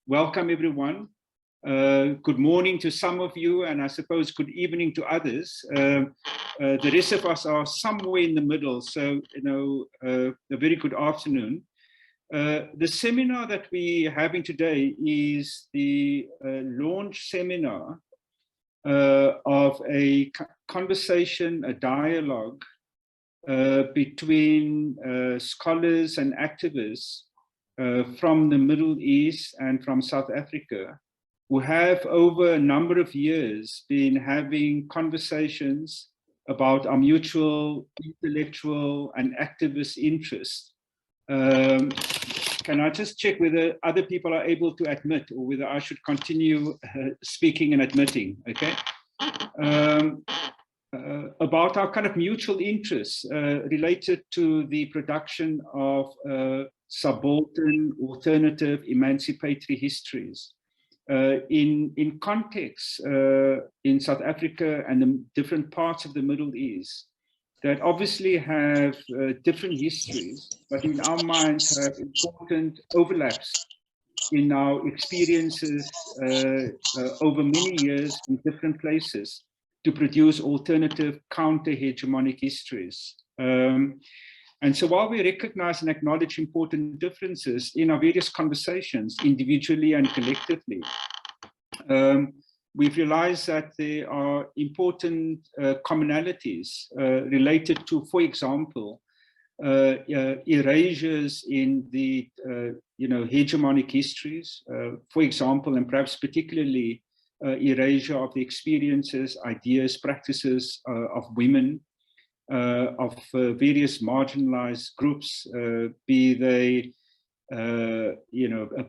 welcome everyone. Good morning to some of you, and I suppose good evening to others. The rest of us are somewhere in the middle, so a very good afternoon. The seminar that we're having today is the launch seminar of a conversation, a dialogue between scholars and activists from the Middle East and from South Africa, who have over a number of years been having conversations about our mutual intellectual and activist interests. Can I just check whether other people are able to admit, or whether I should continue speaking and admitting, okay? About our kind of mutual interests related to the production of subaltern, alternative, emancipatory histories in context in South Africa and the different parts of the Middle East that obviously have different histories, but in our minds have important overlaps in our experiences over many years in different places to produce alternative counter-hegemonic histories. And so while we recognize and acknowledge important differences in our various conversations, individually and collectively, we've realized that there are important commonalities related to, for example, erasures in the hegemonic histories, for example, and perhaps particularly erasure of the experiences, ideas, practices of women, of various marginalized groups, be they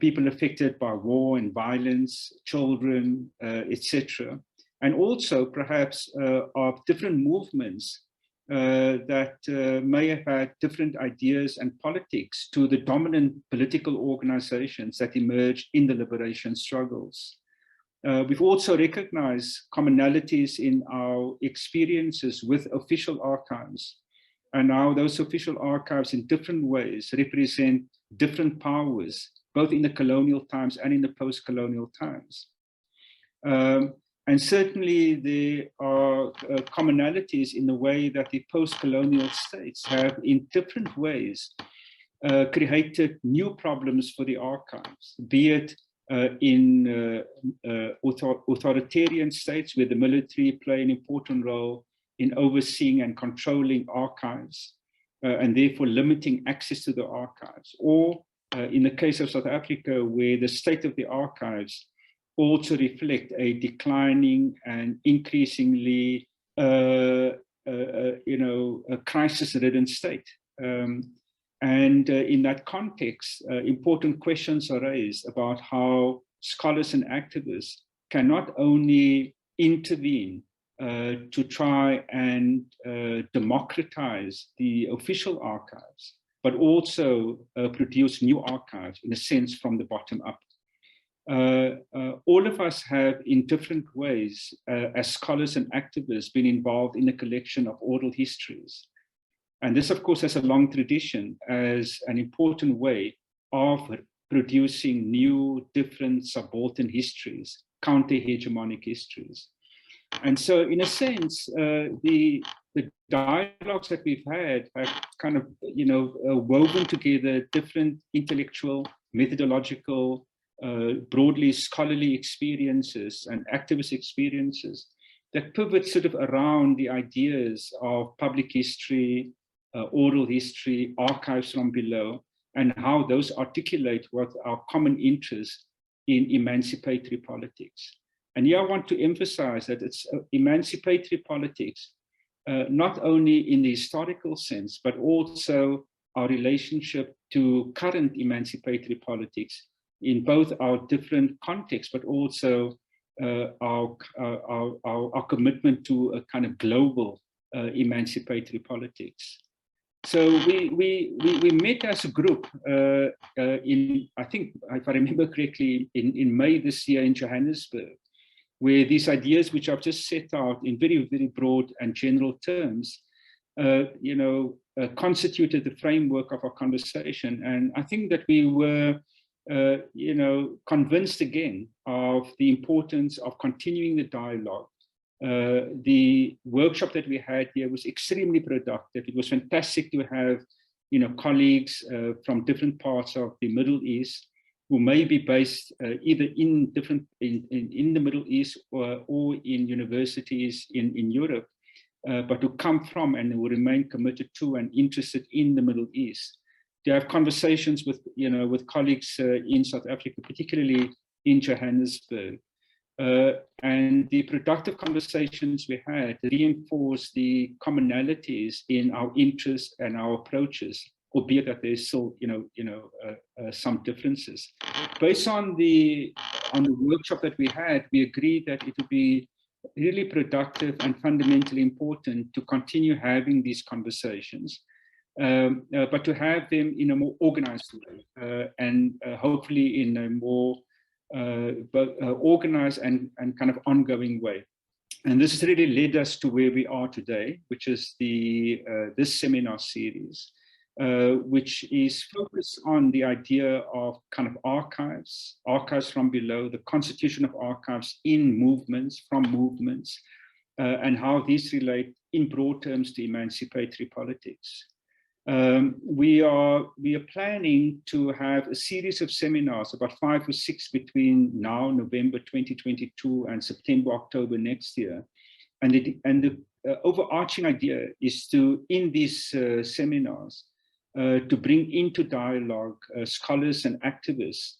people affected by war and violence, children, etc. And also perhaps of different movements that may have had different ideas and politics to the dominant political organizations that emerged in the liberation struggles. We've also recognized commonalities in our experiences with official archives, and how those official archives in different ways represent different powers, both in the colonial times and in the post-colonial times. And certainly there are commonalities in the way that the post-colonial states have in different ways created new problems for the archives, be it in authoritarian states where the military play an important role in overseeing and controlling archives and therefore limiting access to the archives, or in the case of South Africa, where the state of the archives also reflect a declining and increasingly a crisis-ridden state. And in that context, important questions are raised about how scholars and activists can not only intervene to try and democratize the official archives, but also produce new archives, in a sense, from the bottom up. All of us have, in different ways, as scholars and activists, been involved in the collection of oral histories. And this, of course, has a long tradition as an important way of producing new, different subaltern histories, counter-hegemonic histories. And so, in a sense, the dialogues that we've had have kind of, woven together different intellectual, methodological, broadly scholarly experiences and activist experiences that pivot sort of around the ideas of public history, oral history, archives from below, and how those articulate what our common interest in emancipatory politics. And here I want to emphasize that it's emancipatory politics, not only in the historical sense, but also our relationship to current emancipatory politics in both our different contexts, but also our commitment to a kind of global emancipatory politics. So we met as a group in, I think, if I remember correctly, in May this year in Johannesburg, where these ideas, which I've just set out in very, very broad and general terms, constituted the framework of our conversation. And I think that we were convinced again of the importance of continuing the dialogue. The workshop that we had here was extremely productive. It was fantastic to have, colleagues from different parts of the Middle East who may be based either in the Middle East or in universities in Europe, but who come from and who remain committed to and interested in the Middle East. To have conversations with colleagues in South Africa, particularly in Johannesburg. And the productive conversations we had reinforced the commonalities in our interests and our approaches, albeit that there's still, some differences. Based on the workshop that we had, we agreed that it would be really productive and fundamentally important to continue having these conversations, but to have them in a more organized way, and hopefully in a more organized and kind of ongoing way. And this has really led us to where we are today, which is this seminar series, which is focused on the idea of kind of archives from below, the constitution of archives in movements, from movements, and how these relate in broad terms to emancipatory politics. We are planning to have a series of seminars, about 5 or 6 between now, November 2022, and September, October next year. And the overarching idea is to, in these seminars, to bring into dialogue scholars and activists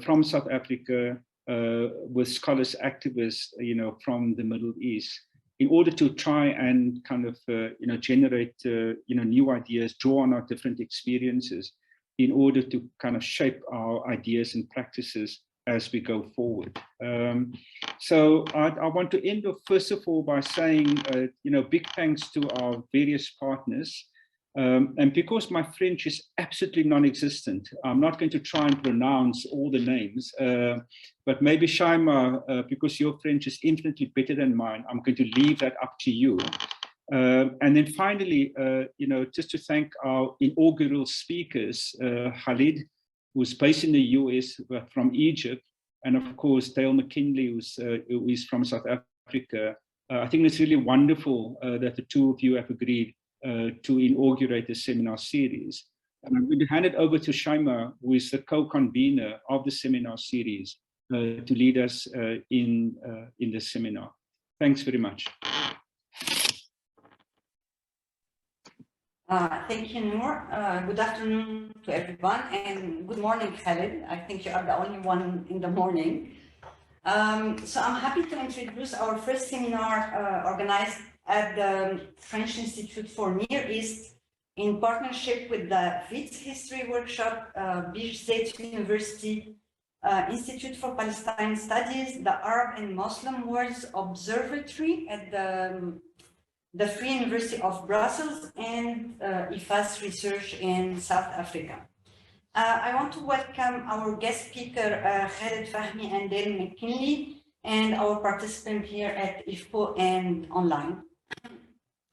from South Africa with scholars, activists, from the Middle East, in order to try and kind of, generate, new ideas, draw on our different experiences, in order to kind of shape our ideas and practices as we go forward. So I want to end off, first of all, by saying, big thanks to our various partners. And because my French is absolutely non-existent, I'm not going to try and pronounce all the names, but maybe Shaima, because your French is infinitely better than mine, I'm going to leave that up to you. And then finally, just to thank our inaugural speakers, Khalid, who's based in the US, but from Egypt, and of course, Dale McKinley, who is from South Africa. I think it's really wonderful that the two of you have agreed to inaugurate the seminar series. And I'm going to hand it over to Shaima, who is the co-convener of the seminar series, to lead us in the seminar. Thanks very much. Thank you, Noor. Good afternoon to everyone, and good morning, Khalid. I think you are the only one in the morning. So I'm happy to introduce our first seminar organized at the French Institute for Near East in partnership with the WITS History Workshop, Birzeit University, Institute for Palestine Studies, the Arab and Muslim Worlds Observatory at the Free University of Brussels, and IFAS Research in South Africa. I want to welcome our guest speaker, Khalid Fahmy and Dale McKinley, and our participant here at IFPO and online.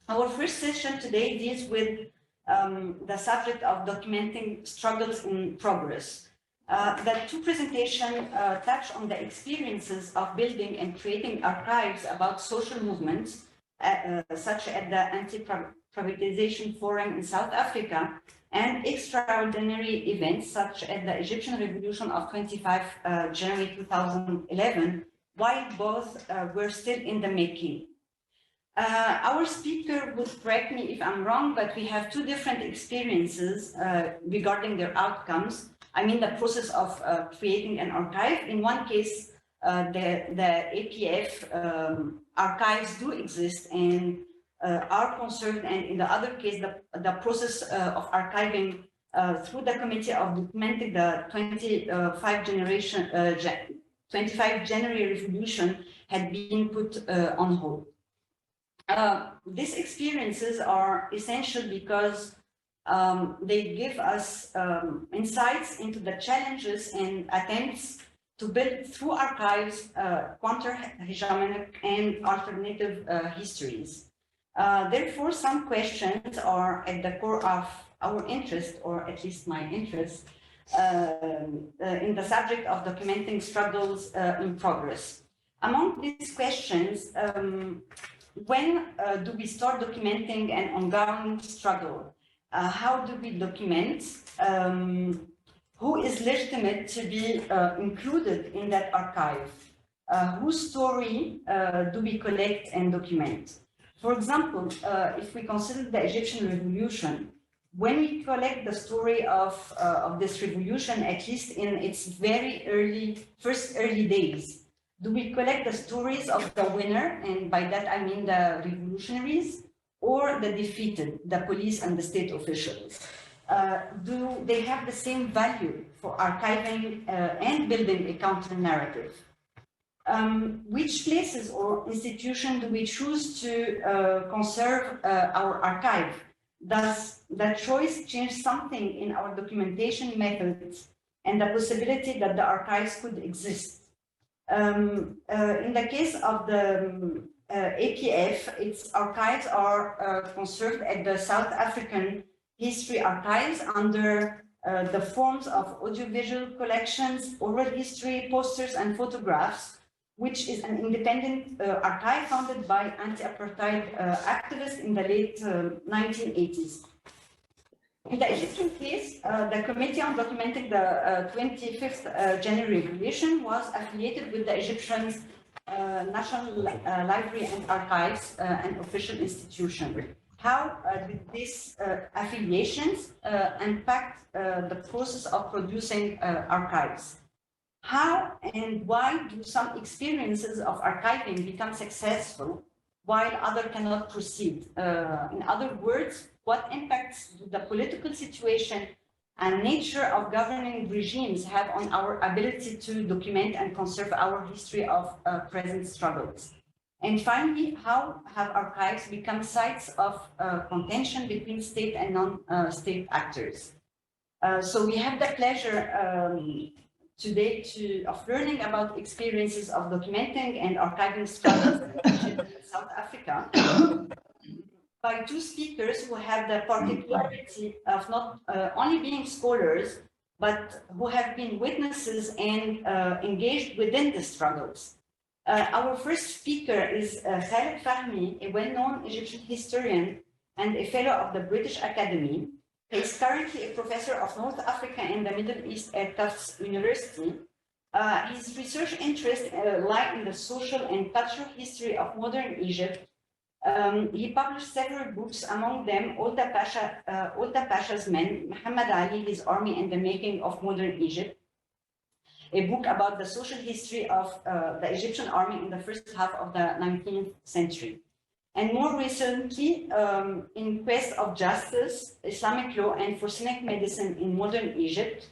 Our first session today deals with the subject of documenting struggles in progress. The two presentations touch on the experiences of building and creating archives about social movements, such as the Anti-Privatization Forum in South Africa, and extraordinary events such as the Egyptian Revolution of 25 January 2011, while both were still in the making. Our speaker would correct me if I'm wrong, but we have two different experiences regarding their outcomes. I mean, the process of creating an archive. In one case, the APF archives do exist and are conserved, and in the other case, the process of archiving through the Committee of Documenting the 25 January Revolution had been put on hold. These experiences are essential because they give us insights into the challenges and attempts to build through archives counter-hegemonic and alternative histories. Therefore, some questions are at the core of our interest, or at least my interest. in the subject of documenting struggles in progress. Among these questions, when do we start documenting an ongoing struggle? How do we document? Who is legitimate to be included in that archive? Whose story do we collect and document? For example, if we consider the Egyptian Revolution, when we collect the story of this revolution, at least in its very first early days, do we collect the stories of the winner, and by that I mean the revolutionaries, or the defeated, the police and the state officials? Do they have the same value for archiving and building a counter-narrative? Which places or institutions do we choose to conserve our archive? Does that choice change something in our documentation methods and the possibility that the archives could exist? In the case of the APF, its archives are conserved at the South African History Archives under the forms of audiovisual collections, oral history, posters, and photographs, which is an independent archive founded by anti-apartheid activists in the late 1980s. In the Egyptian case, the Committee on Documenting the 25th January Revolution was affiliated with the Egyptian National Library and Archives, an official institution. How did these affiliations impact the process of producing archives? How and why do some experiences of archiving become successful while others cannot proceed? In other words, what impacts do the political situation and nature of governing regimes have on our ability to document and conserve our history of present struggles? And finally, how have archives become sites of contention between state and non-state actors? So we have the pleasure today of learning about experiences of documenting and archiving struggles in South Africa by two speakers who have the particularity of not only being scholars, but who have been witnesses and engaged within the struggles. Our first speaker is Khaled Fahmy, a well-known Egyptian historian and a fellow of the British Academy. He is currently a professor of North Africa and the Middle East at Tufts University. His research interests lie in the social and cultural history of modern Egypt. He published several books, among them Oulda Pasha's Men, Muhammad Ali, His Army and the Making of Modern Egypt, a book about the social history of the Egyptian army in the first half of the 19th century. And more recently, In Quest of Justice, Islamic Law and Forensic Medicine in Modern Egypt,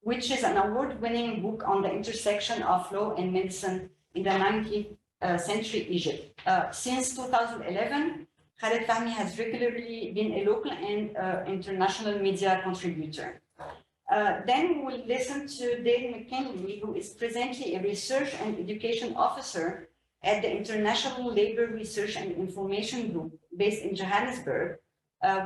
which is an award-winning book on the intersection of law and medicine in the 19th century Egypt. Since 2011, Khaled Fahmy has regularly been a local and international media contributor. Then we will listen to Dale McKinley, who is presently a research and education officer at the International Labour Research and Information Group based in Johannesburg,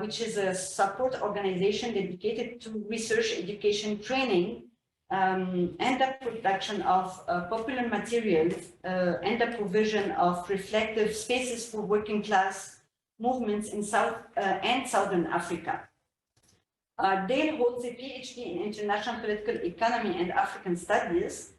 which is a support organization dedicated to research, education, training, and the production of popular materials and the provision of reflective spaces for working class movements in South and Southern Africa. Dale holds a PhD in International Political Economy and African Studies.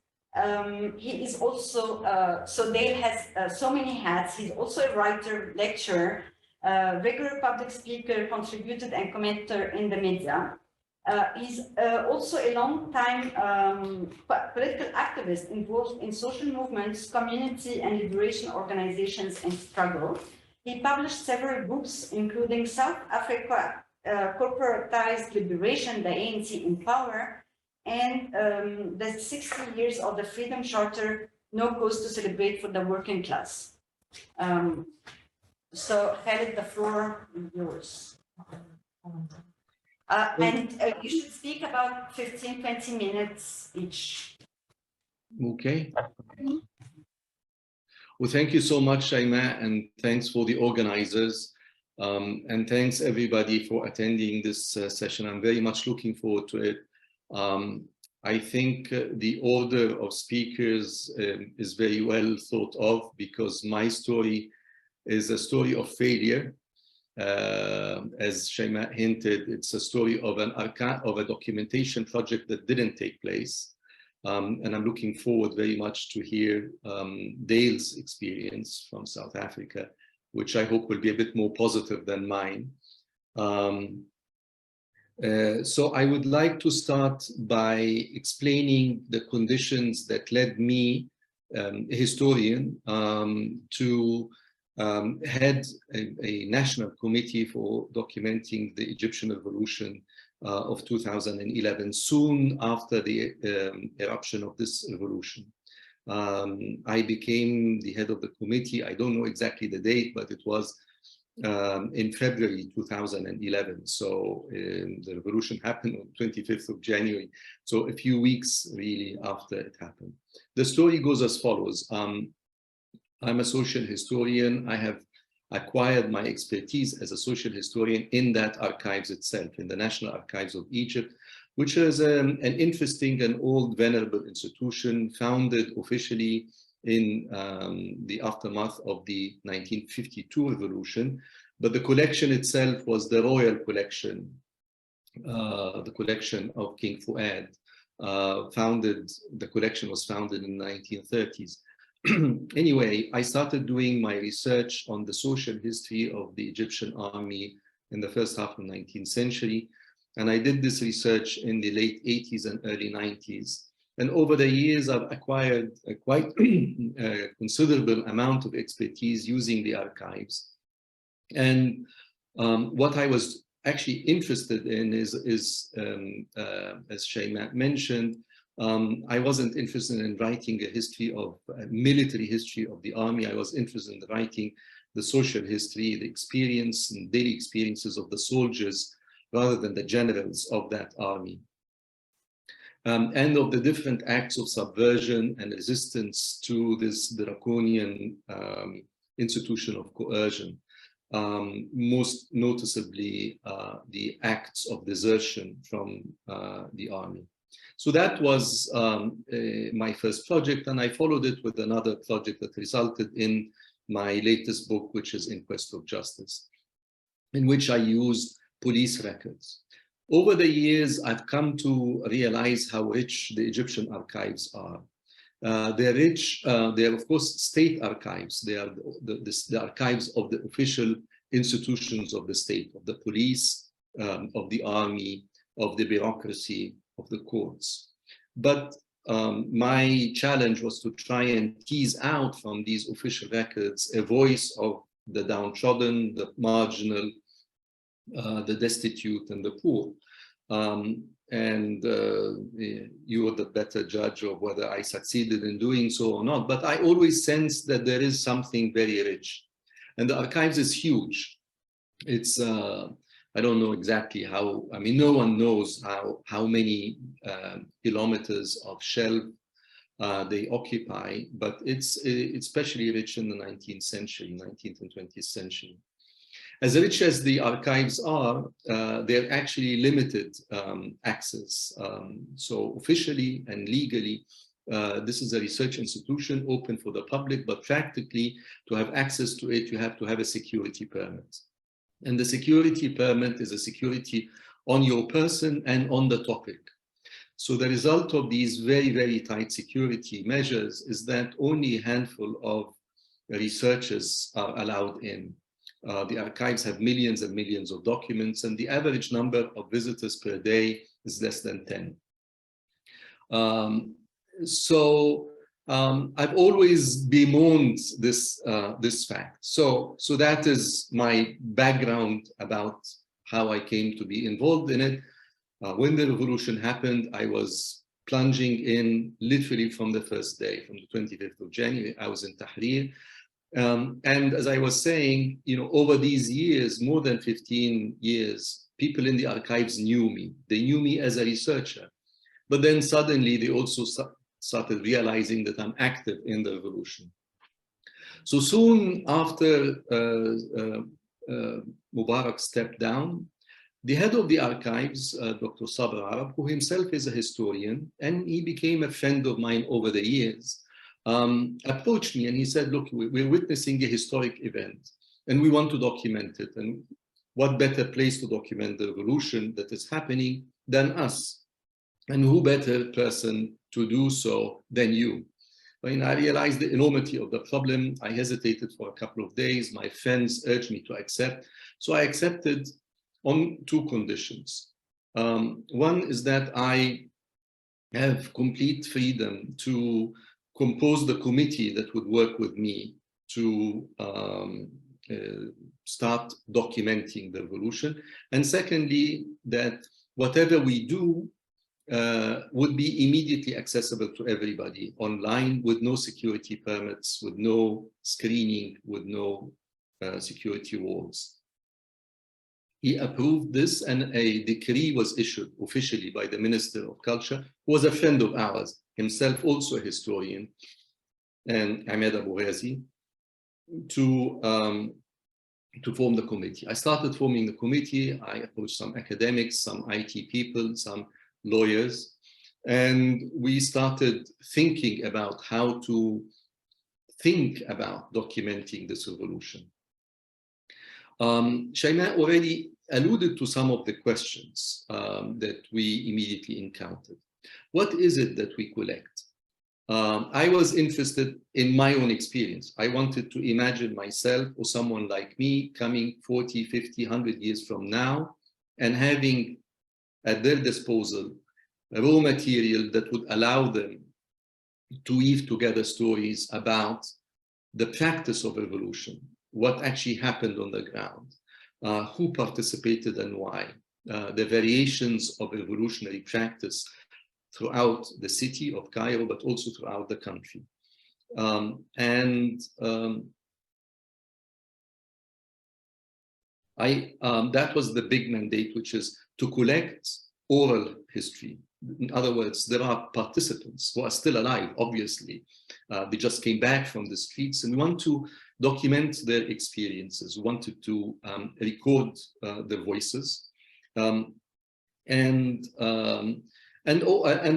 He is also, so Dale has so many hats. He's also a writer, lecturer, regular public speaker, contributed and commentator in the media. He's also a long-time political activist involved in social movements, community and liberation organizations and struggle. He published several books, including South Africa, Corporatized Liberation, the ANC in Power, and the 60 years of the Freedom Charter, No Cause to Celebrate for the Working Class. So Khaled, the floor is yours. And you should speak about 15, 20 minutes each. Okay. Well, thank you so much, Shaima, and thanks for the organizers. And thanks everybody for attending this session. I'm very much looking forward to it. I think the order of speakers is very well thought of, because my story is a story of failure. As Shaima hinted, it's a story of a documentation project that didn't take place. And I'm looking forward very much to hear Dale's experience from South Africa, which I hope will be a bit more positive than mine. So I would like to start by explaining the conditions that led me, a historian, to head a national committee for documenting the Egyptian revolution of 2011, soon after the eruption of this revolution. I became the head of the committee. I don't know exactly the date, but it was in February 2011. So the revolution happened on 25th of January. So a few weeks really after it happened. The story goes as follows. I'm a social historian. I have acquired my expertise as a social historian in that archives itself, in the National Archives of Egypt, which is an interesting and old venerable institution founded officially in the aftermath of the 1952 revolution. But the collection itself was the royal collection, the collection of King Fuad. The collection was founded in the 1930s. Anyway, I started doing my research on the social history of the Egyptian army in the first half of the 19th century. And I did this research in the late 80s and early 90s. And over the years, I've acquired a quite considerable amount of expertise using the archives. And what I was actually interested in is as Shaima mentioned, I wasn't interested in writing a military history of the army. I was interested in writing the social history, the experience and daily experiences of the soldiers, rather than the generals of that army. And of the different acts of subversion and resistance to this draconian institution of coercion, most noticeably the acts of desertion from the army. So that was my first project, and I followed it with another project that resulted in my latest book, which is In Quest of Justice, in which I used police records. Over the years, I've come to realize how rich the Egyptian archives are. They're rich, they're of course state archives. They are the archives of the official institutions of the state, of the police, of the army, of the bureaucracy, of the courts. But my challenge was to try and tease out from these official records a voice of the downtrodden, the marginal, the destitute, and the poor. You are the better judge of whether I succeeded in doing so or not. But I always sense that there is something very rich. And the archives is huge. It's, I don't know exactly how, I mean, no one knows how many kilometers of shelf they occupy, but it's especially rich in the 19th century, 19th and 20th century. As rich as the archives are, they're actually limited access. So officially and legally, this is a research institution open for the public, but practically to have access to it, you have to have a security permit. And the security permit is a security on your person and on the topic. So the result of these very, very tight security measures is that only a handful of researchers are allowed in. The archives have millions and millions of documents, and the average number of visitors per day is less than 10. I've always bemoaned this fact. So that is my background about how I came to be involved in it. When the revolution happened, I was plunging in literally from the first day, from the 25th of January. I was in Tahrir. And as I was saying, you know, over these years, more than 15 years, people in the archives knew me. They knew me as a researcher. But then suddenly they also started realizing that I'm active in the revolution. So soon after Mubarak stepped down, The head of the archives, Dr. Sabr Arab, who himself is a historian, and he became a friend of mine over the years, approached me and he said, look, we're witnessing a historic event and we want to document it. And what better place to document the revolution that is happening than us? And who better person to do so than you? When I realized the enormity of the problem, I hesitated for a couple of days. My friends urged me to accept. So I accepted on two conditions. One is that I have complete freedom to compose the committee that would work with me to start documenting the revolution. And secondly, that whatever we do would be immediately accessible to everybody online with no security permits, with no screening, with no security walls. He approved this and a decree was issued officially by the Minister of Culture, who was a friend of ours, himself also a historian, and Ahmed Abu Ghazi, to form the committee. I started forming the committee. I approached some academics, some IT people, some lawyers, and we started thinking about how to think about documenting this revolution. Shaima already alluded to some of the questions that we immediately encountered. What is it that we collect? I was interested in my own experience. I wanted to imagine myself or someone like me coming 40, 50, 100 years from now and having at their disposal raw material that would allow them to weave together stories about the practice of revolution, what actually happened on the ground, who participated and why, the variations of revolutionary practice throughout the city of Cairo, but also throughout the country. That was the big mandate, which is to collect oral history. In other words, there are participants who are still alive, obviously. They just came back from the streets, and we want to document their experiences. We wanted to record the voices. And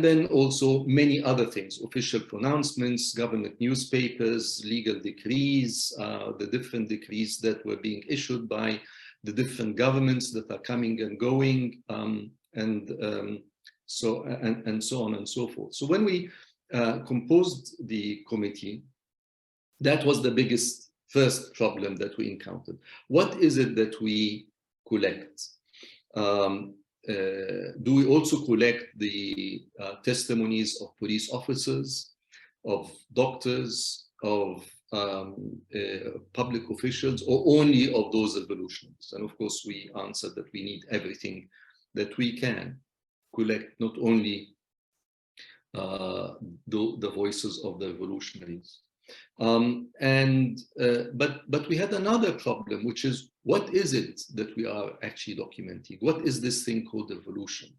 then also many other things, official pronouncements, government newspapers, legal decrees, the different decrees that were being issued by the different governments that are coming and going, and so on and so forth. So when we composed the committee, that was the biggest first problem that we encountered. What is it that we collect? Do we also collect the testimonies of police officers, of doctors, of public officials, or only of those revolutionists? And of course, we answered that we need everything that we can collect, not only the voices of the revolutionaries. But we had another problem, which is, what is it that we are actually documenting? What is this thing called revolution?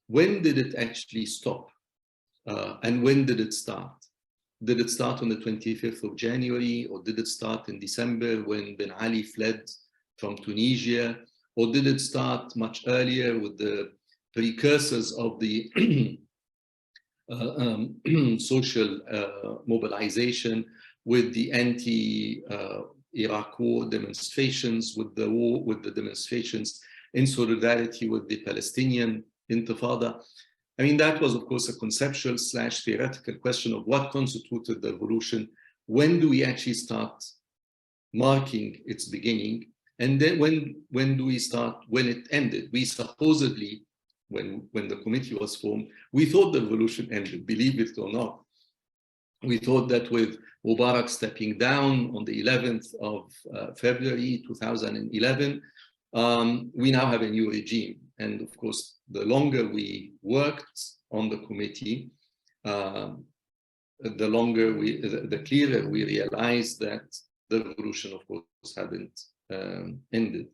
When did it actually stop? And when did it start? Did it start on the 25th of January, or did it start in December when Ben Ali fled from Tunisia? Or did it start much earlier with the precursors of the social mobilization, with the anti-Iraq war demonstrations, with the war, with the demonstrations in solidarity with the Palestinian Intifada? I mean, that was, of course, a conceptual / theoretical question of what constituted the revolution. When do we actually start marking its beginning? And then when do we start when it ended? We supposedly, when the committee was formed, we thought the revolution ended, believe it or not. We thought that with Mubarak stepping down on the 11th of February 2011, we now have a new regime. And of course, the longer we worked on the committee, the clearer we realized that the revolution, of course, hadn't ended.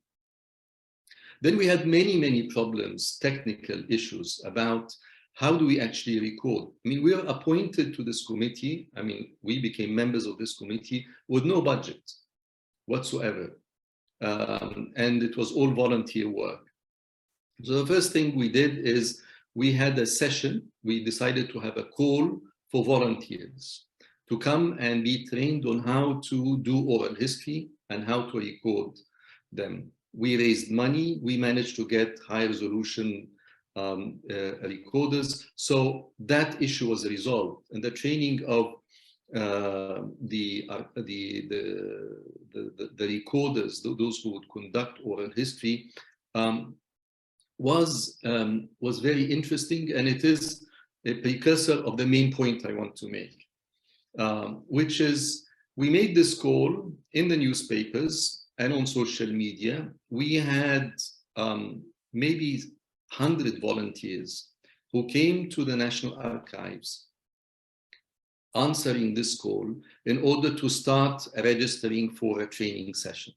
Then we had many problems, technical issues about how do we actually record. I mean, we were appointed to this committee. I mean, we became members of this committee with no budget whatsoever. And it was all volunteer work. So the first thing we did is we had a session. We decided to have a call for volunteers to come and be trained on how to do oral history and how to record them. We raised money. We managed to get high resolution recorders. So that issue was resolved, and the training of the recorders, those who would conduct oral history, was very interesting, and it is a precursor of the main point I want to make, which is we made this call in the newspapers and on social media. We had maybe 100 volunteers who came to the National Archives answering this call in order to start registering for a training session.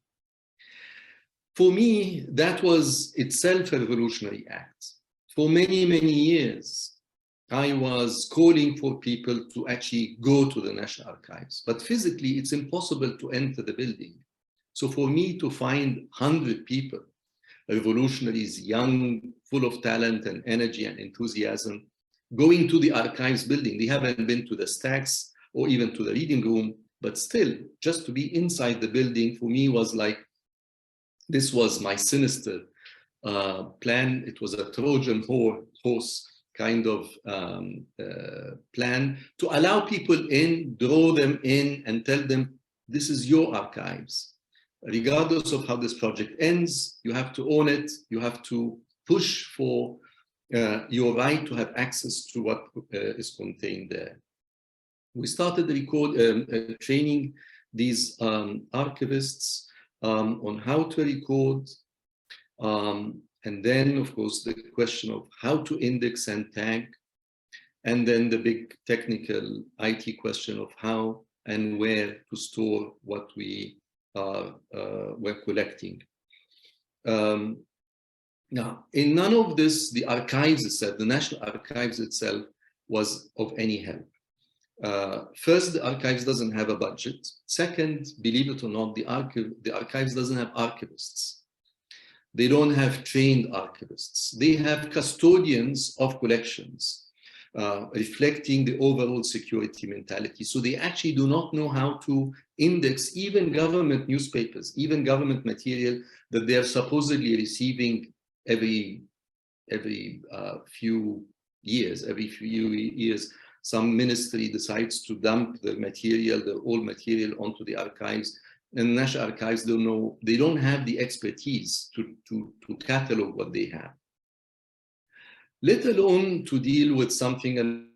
For me, that was itself a revolutionary act. For many, many years, I was calling for people to actually go to the National Archives, but physically it's impossible to enter the building. So for me to find 100 people, revolutionaries, young, full of talent and energy and enthusiasm, going to the archives building, they haven't been to the stacks or even to the reading room, but still just to be inside the building for me was like, this was my sinister plan. It was a Trojan horse kind of plan to allow people in, draw them in, and tell them, this is your archives. Regardless of how this project ends, you have to own it. You have to push for your right to have access to what is contained there. We started training these archivists on how to record, and then, of course, the question of how to index and tag, and then the big technical IT question of how and where to store what we were collecting. Now, in none of this, the archives itself, the National Archives itself, was of any help. First, the archives doesn't have a budget. Second, believe it or not, the archives doesn't have archivists. They don't have trained archivists. They have custodians of collections, reflecting the overall security mentality. So they actually do not know how to index even government newspapers, even government material that they are supposedly receiving every few years. Some ministry decides to dump the material, the old material, onto the archives, and National Archives don't know, they don't have the expertise to catalog what they have, let alone to deal with something, and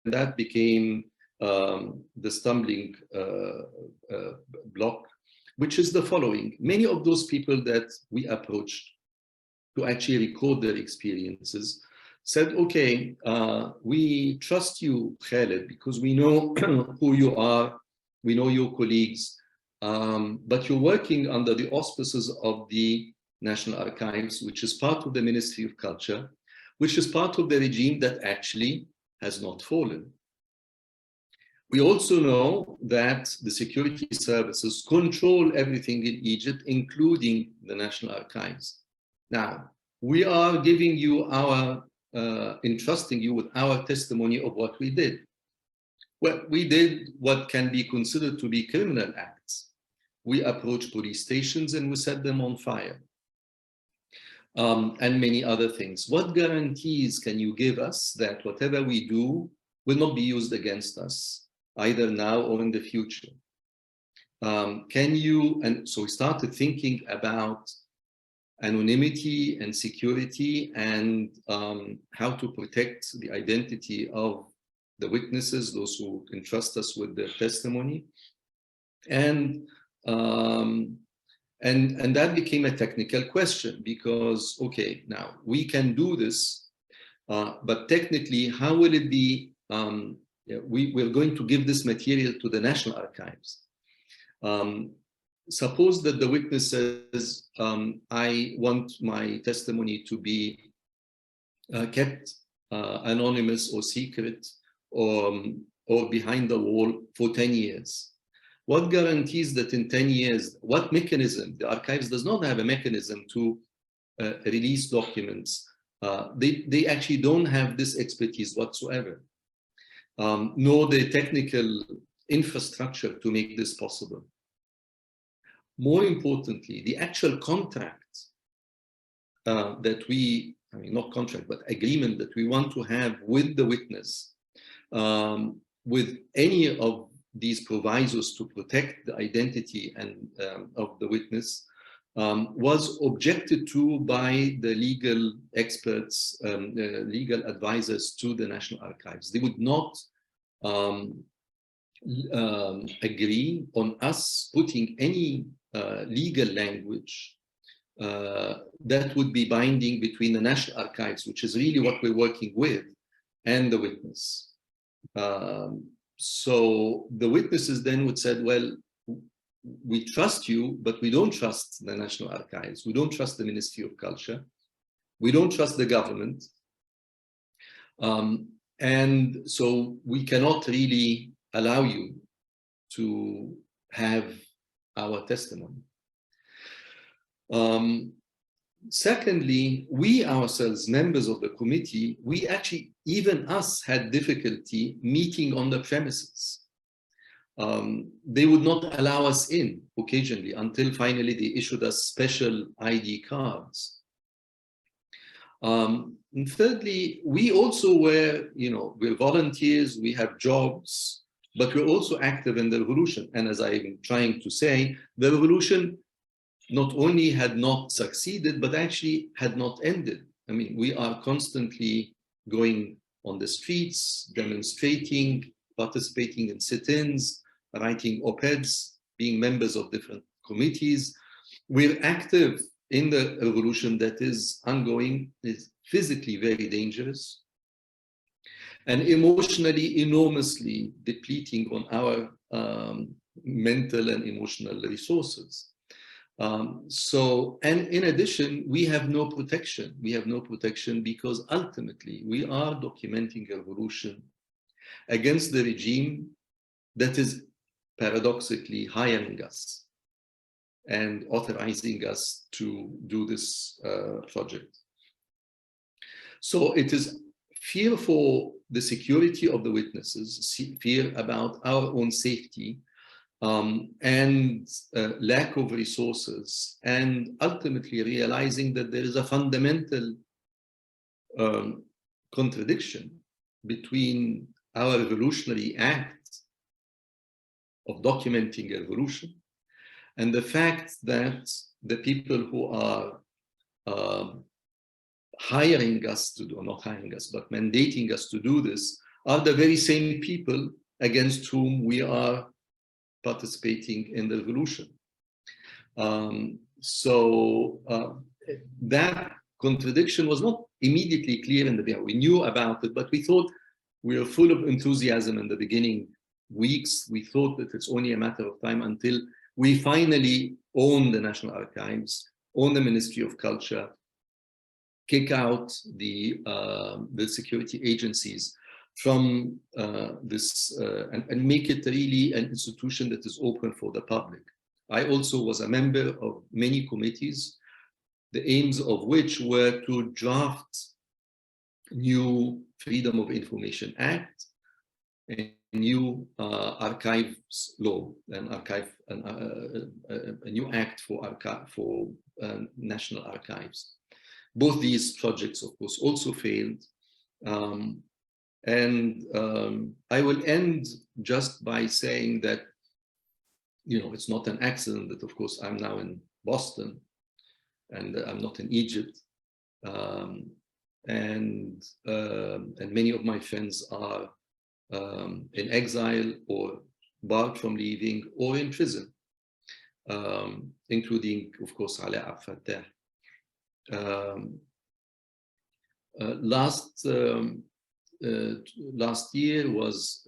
that became the stumbling block, which is the following. Many of those people that we approached to actually record their experiences said, okay, we trust you, Khaled, because we know who you are, we know your colleagues, but you're working under the auspices of the National Archives, which is part of the Ministry of Culture, which is part of the regime that actually has not fallen. We also know that the security services control everything in Egypt, including the National Archives. Now, we are giving you our entrusting you with our testimony of what we did. Well, we did what can be considered to be criminal acts. We approached police stations and we set them on fire, and many other things. What guarantees can you give us that whatever we do will not be used against us, either now or in the future? And so we started thinking about anonymity and security, and how to protect the identity of the witnesses, those who entrust us with their testimony. And that became a technical question, because, okay, now we can do this, but technically, how will it be? We're going to give this material to the National Archives. Suppose that the witness says, I want my testimony to be kept anonymous or secret, or behind the wall for 10 years. What guarantees that in 10 years, what mechanism? The archives does not have a mechanism to release documents, they actually don't have this expertise whatsoever, nor the technical infrastructure to make this possible. More importantly, the actual contract that we, I mean, not contract, but agreement that we want to have with the witness, with any of these provisos to protect the identity and of the witness, was objected to by the legal experts, legal advisors to the National Archives. They would not agree on us putting any legal language that would be binding between the National Archives, which is really what we're working with, and the witness. So the witnesses then would say, well, we trust you, but we don't trust the National Archives. We don't trust the Ministry of Culture. We don't trust the government. And so we cannot really allow you to have our testimony. Secondly, we ourselves, members of the committee, we actually, even us, had difficulty meeting on the premises. They would not allow us in occasionally until finally they issued us special ID cards. And thirdly, we also were, we're volunteers, we have jobs, but we're also active in the revolution. And as I'm trying to say, the revolution not only had not succeeded, but actually had not ended. I mean, we are constantly going on the streets, demonstrating, participating in sit-ins, writing op-eds, being members of different committees. We're active in the revolution that is ongoing, is physically very dangerous, and emotionally enormously depleting on our mental and emotional resources. And in addition, we have no protection. We have no protection because ultimately we are documenting a revolution against the regime that is paradoxically hiring us and authorizing us to do this project. So it is fear for the security of the witnesses, fear about our own safety, and lack of resources, and ultimately realizing that there is a fundamental contradiction between our revolutionary act of documenting a revolution and the fact that the people who are hiring us to do, or not hiring us, but mandating us to do this, are the very same people against whom we are participating in the revolution. That contradiction was not immediately clear in the beginning. We knew about it, but we thought we were full of enthusiasm in the beginning weeks. We thought that it's only a matter of time until we finally own the National Archives, own the Ministry of Culture, kick out the security agencies from this and make it really an institution that is open for the public. I also was a member of many committees, the aims of which were to draft new Freedom of Information Act, a new archives law, a new act for national archives. Both these projects, of course, also failed. I will end just by saying that, it's not an accident that, of course, I'm now in Boston and I'm not in Egypt. And many of my friends are in exile or barred from leaving or in prison, including, of course, Ala Abd Fattah. Last year was,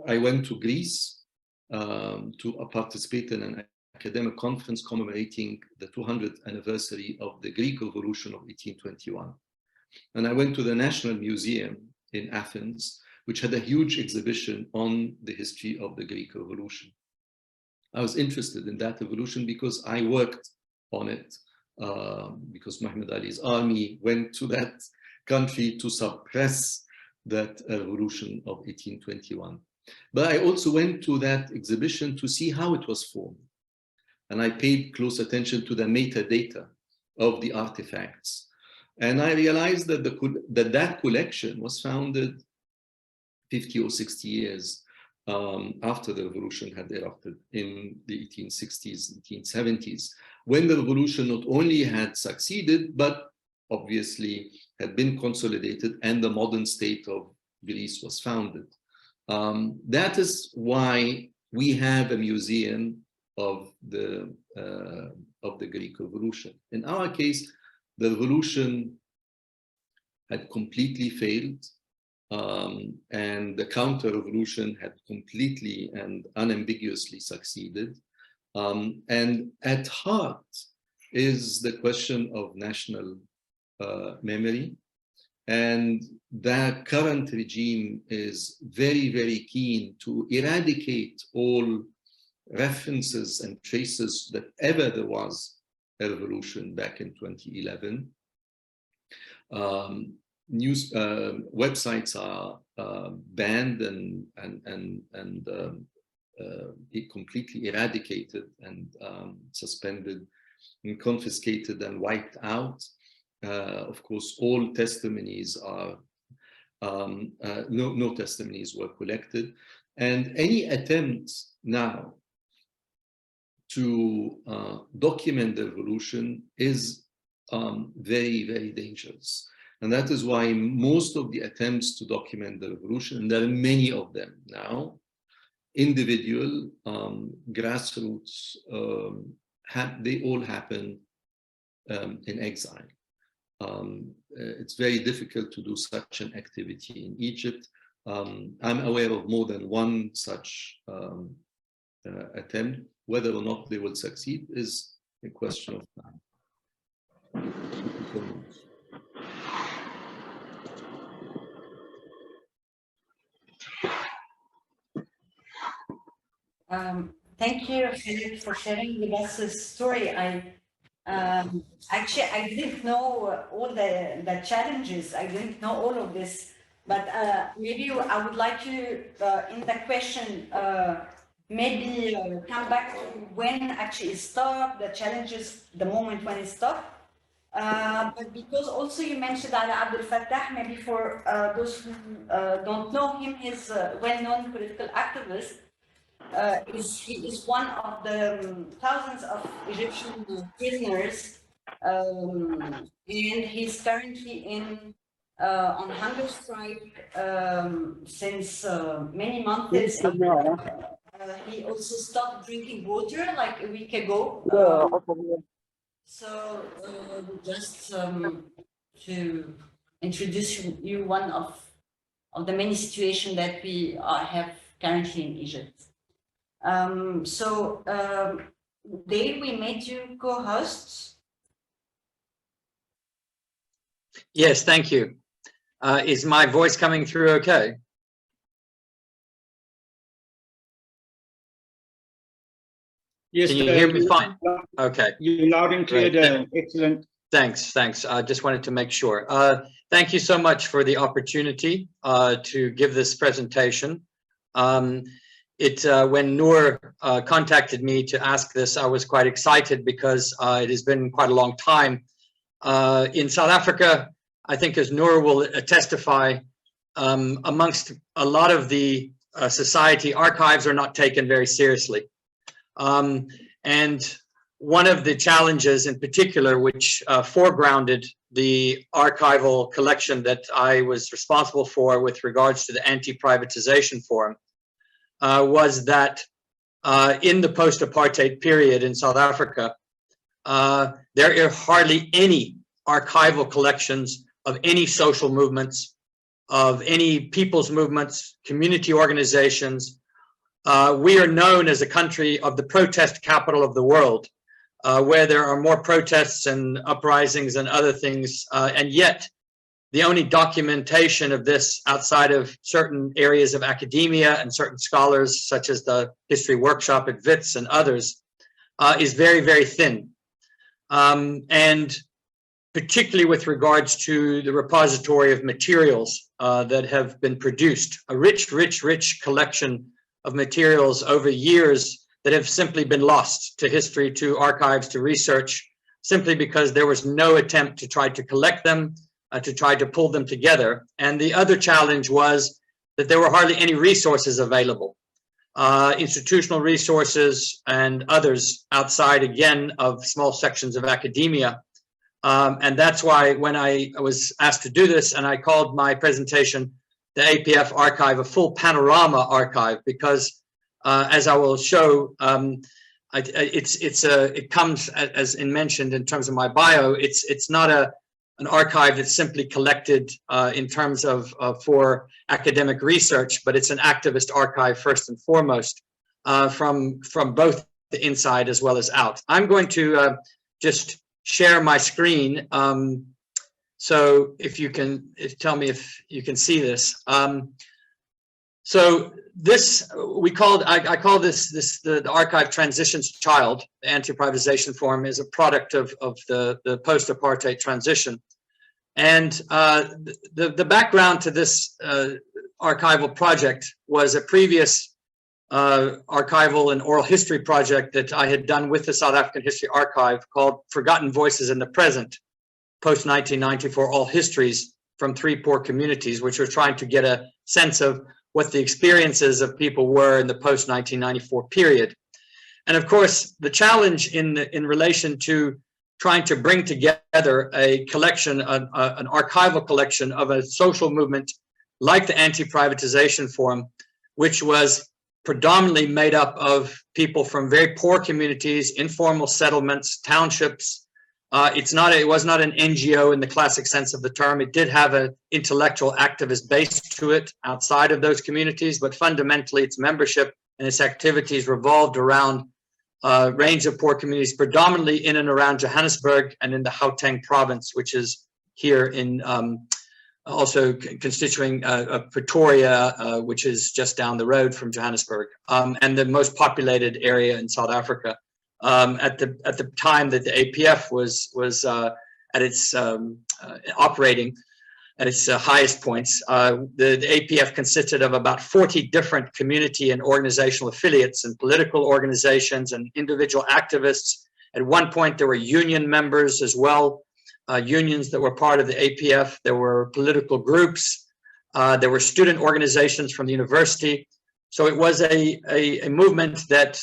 I went to Greece to participate in an academic conference commemorating the 200th anniversary of the Greek Revolution of 1821. And I went to the National Museum in Athens, which had a huge exhibition on the history of the Greek Revolution. I was interested in that revolution because I worked on it because Muhammad Ali's army went to that country to suppress that revolution of 1821. But I also went to that exhibition to see how it was formed. And I paid close attention to the metadata of the artifacts. And I realized that that collection was founded 50 or 60 years after the revolution had erupted in the 1860s, 1870s, when the revolution not only had succeeded, but obviously had been consolidated and the modern state of Greece was founded. That is why we have a museum of the Greek Revolution. In our case, the revolution had completely failed, and the counter-revolution had completely and unambiguously succeeded. And at heart is the question of national memory. And the current regime is very, very keen to eradicate all references and traces that ever there was a revolution back in 2011. News websites are banned and completely eradicated and suspended and confiscated and wiped out. Of course, all testimonies are, no testimonies were collected. And any attempt now to document the revolution is very, very dangerous. And that is why most of the attempts to document the revolution, and there are many of them now, individual, grassroots, they all happen in exile. It's very difficult to do such an activity in Egypt. I'm aware of more than one such attempt. Whether or not they will succeed is a question of time. Thank you, Khalid, for sharing with us this story. Actually, I didn't know all the challenges. I didn't know all of this, but maybe I would like you, in the question, maybe come back to when actually it stopped, the challenges, the moment when it stopped. But because also you mentioned Ala Abdel Fattah, maybe for those who don't know him, he's a well-known political activist. He is one of the thousands of Egyptian prisoners, and he's currently on hunger strike since many months. He also stopped drinking water like a week ago. So just to introduce you one of the many situations that we have currently in Egypt. Dave, we made you co-hosts. Yes, thank you. Is my voice coming through okay? Yes, can you hear me fine? Okay. You're loud and clear there. Excellent. Thanks. I just wanted to make sure. Thank you so much for the opportunity to give this presentation. When Noor contacted me to ask this, I was quite excited because it has been quite a long time. In South Africa, I think as Noor will testify, amongst a lot of the society, archives are not taken very seriously. And one of the challenges in particular, which foregrounded the archival collection that I was responsible for with regards to the Anti-Privatization Forum, was that in the post-apartheid period in South Africa, there are hardly any archival collections of any social movements, of any people's movements, community organizations. We are known as a country of the protest capital of the world, where there are more protests and uprisings and other things, and yet the only documentation of this outside of certain areas of academia and certain scholars, such as the History Workshop at WITS and others, is very, very thin. and particularly with regards to the repository of materials that have been produced, a rich collection of materials over years that have simply been lost to history, to archives, to research, simply because there was no attempt to try to collect them, to try to pull them together. And the other challenge was that there were hardly any resources available, institutional resources and others outside, again, of small sections of academia. And that's why when I was asked to do this, and I called my presentation the APF archive a full panorama archive, because as I will show, it comes, as mentioned in terms of my bio, it's not an archive that's simply collected in terms of for academic research, but it's an activist archive first and foremost, from both the inside as well as out. I'm going to just share my screen. So if you can, tell me if you can see this. So this, I call this the archive transitions child. The Anti-Privatization Forum is a product of the post-apartheid transition. And the background to this archival project was a previous archival and oral history project that I had done with the South African History Archive called Forgotten Voices in the Present, post-1994 Oral Histories from 3 Poor Communities, which were trying to get a sense of what the experiences of people were in the post-1994 period. And of course, the challenge in relation to trying to bring together a collection, an archival collection of a social movement like the Anti-Privatization Forum, which was predominantly made up of people from very poor communities, informal settlements, townships. It was not an NGO in the classic sense of the term. It did have an intellectual activist base to it outside of those communities, but fundamentally its membership and its activities revolved around a range of poor communities, predominantly in and around Johannesburg and in the Gauteng province, which is here in also constituting Pretoria, which is just down the road from Johannesburg, and the most populated area in South Africa. At the time that the APF was at its operating at its highest points, the APF consisted of about 40 different community and organizational affiliates and political organizations and individual activists. At one point, there were union members as well, unions that were part of the APF. There were political groups. There were student organizations from the university. So it was a movement that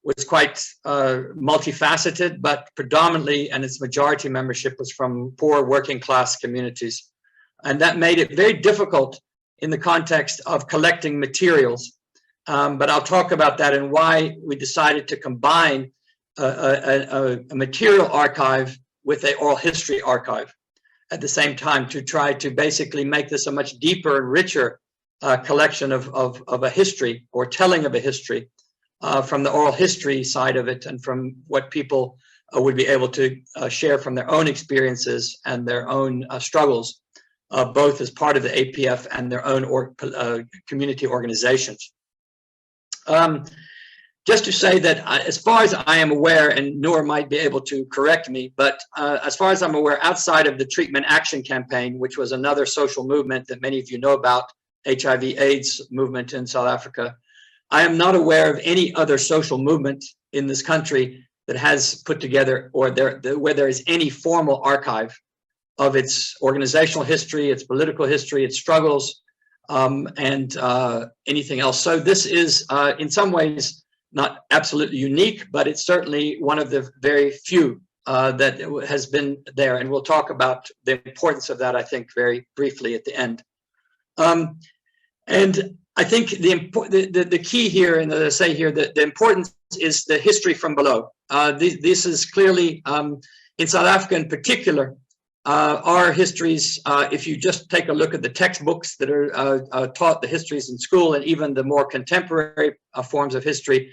was quite multifaceted, but predominantly, and its majority membership was from poor working class communities. And that made it very difficult in the context of collecting materials. But I'll talk about that and why we decided to combine a material archive with an oral history archive at the same time, to try to basically make this a much deeper and richer collection of a history, or telling of a history, from the oral history side of it, and from what people would be able to share from their own experiences and their own struggles, both as part of the APF and their own community organizations. Just to say that as far as I am aware, and Noor might be able to correct me, but as far as I'm aware, outside of the Treatment Action Campaign, which was another social movement that many of you know about, HIV/AIDS movement in South Africa, I am not aware of any other social movement in this country that has put together, or where there is any formal archive of its organizational history, its political history, its struggles, and anything else. So this is, in some ways, not absolutely unique, but it's certainly one of the very few that has been there. And we'll talk about the importance of that, I think, very briefly at the end. And I think the key here, and as I say here, the importance is the history from below. This is clearly, in South Africa in particular, our histories, if you just take a look at the textbooks that are taught, the histories in school, and even the more contemporary forms of history,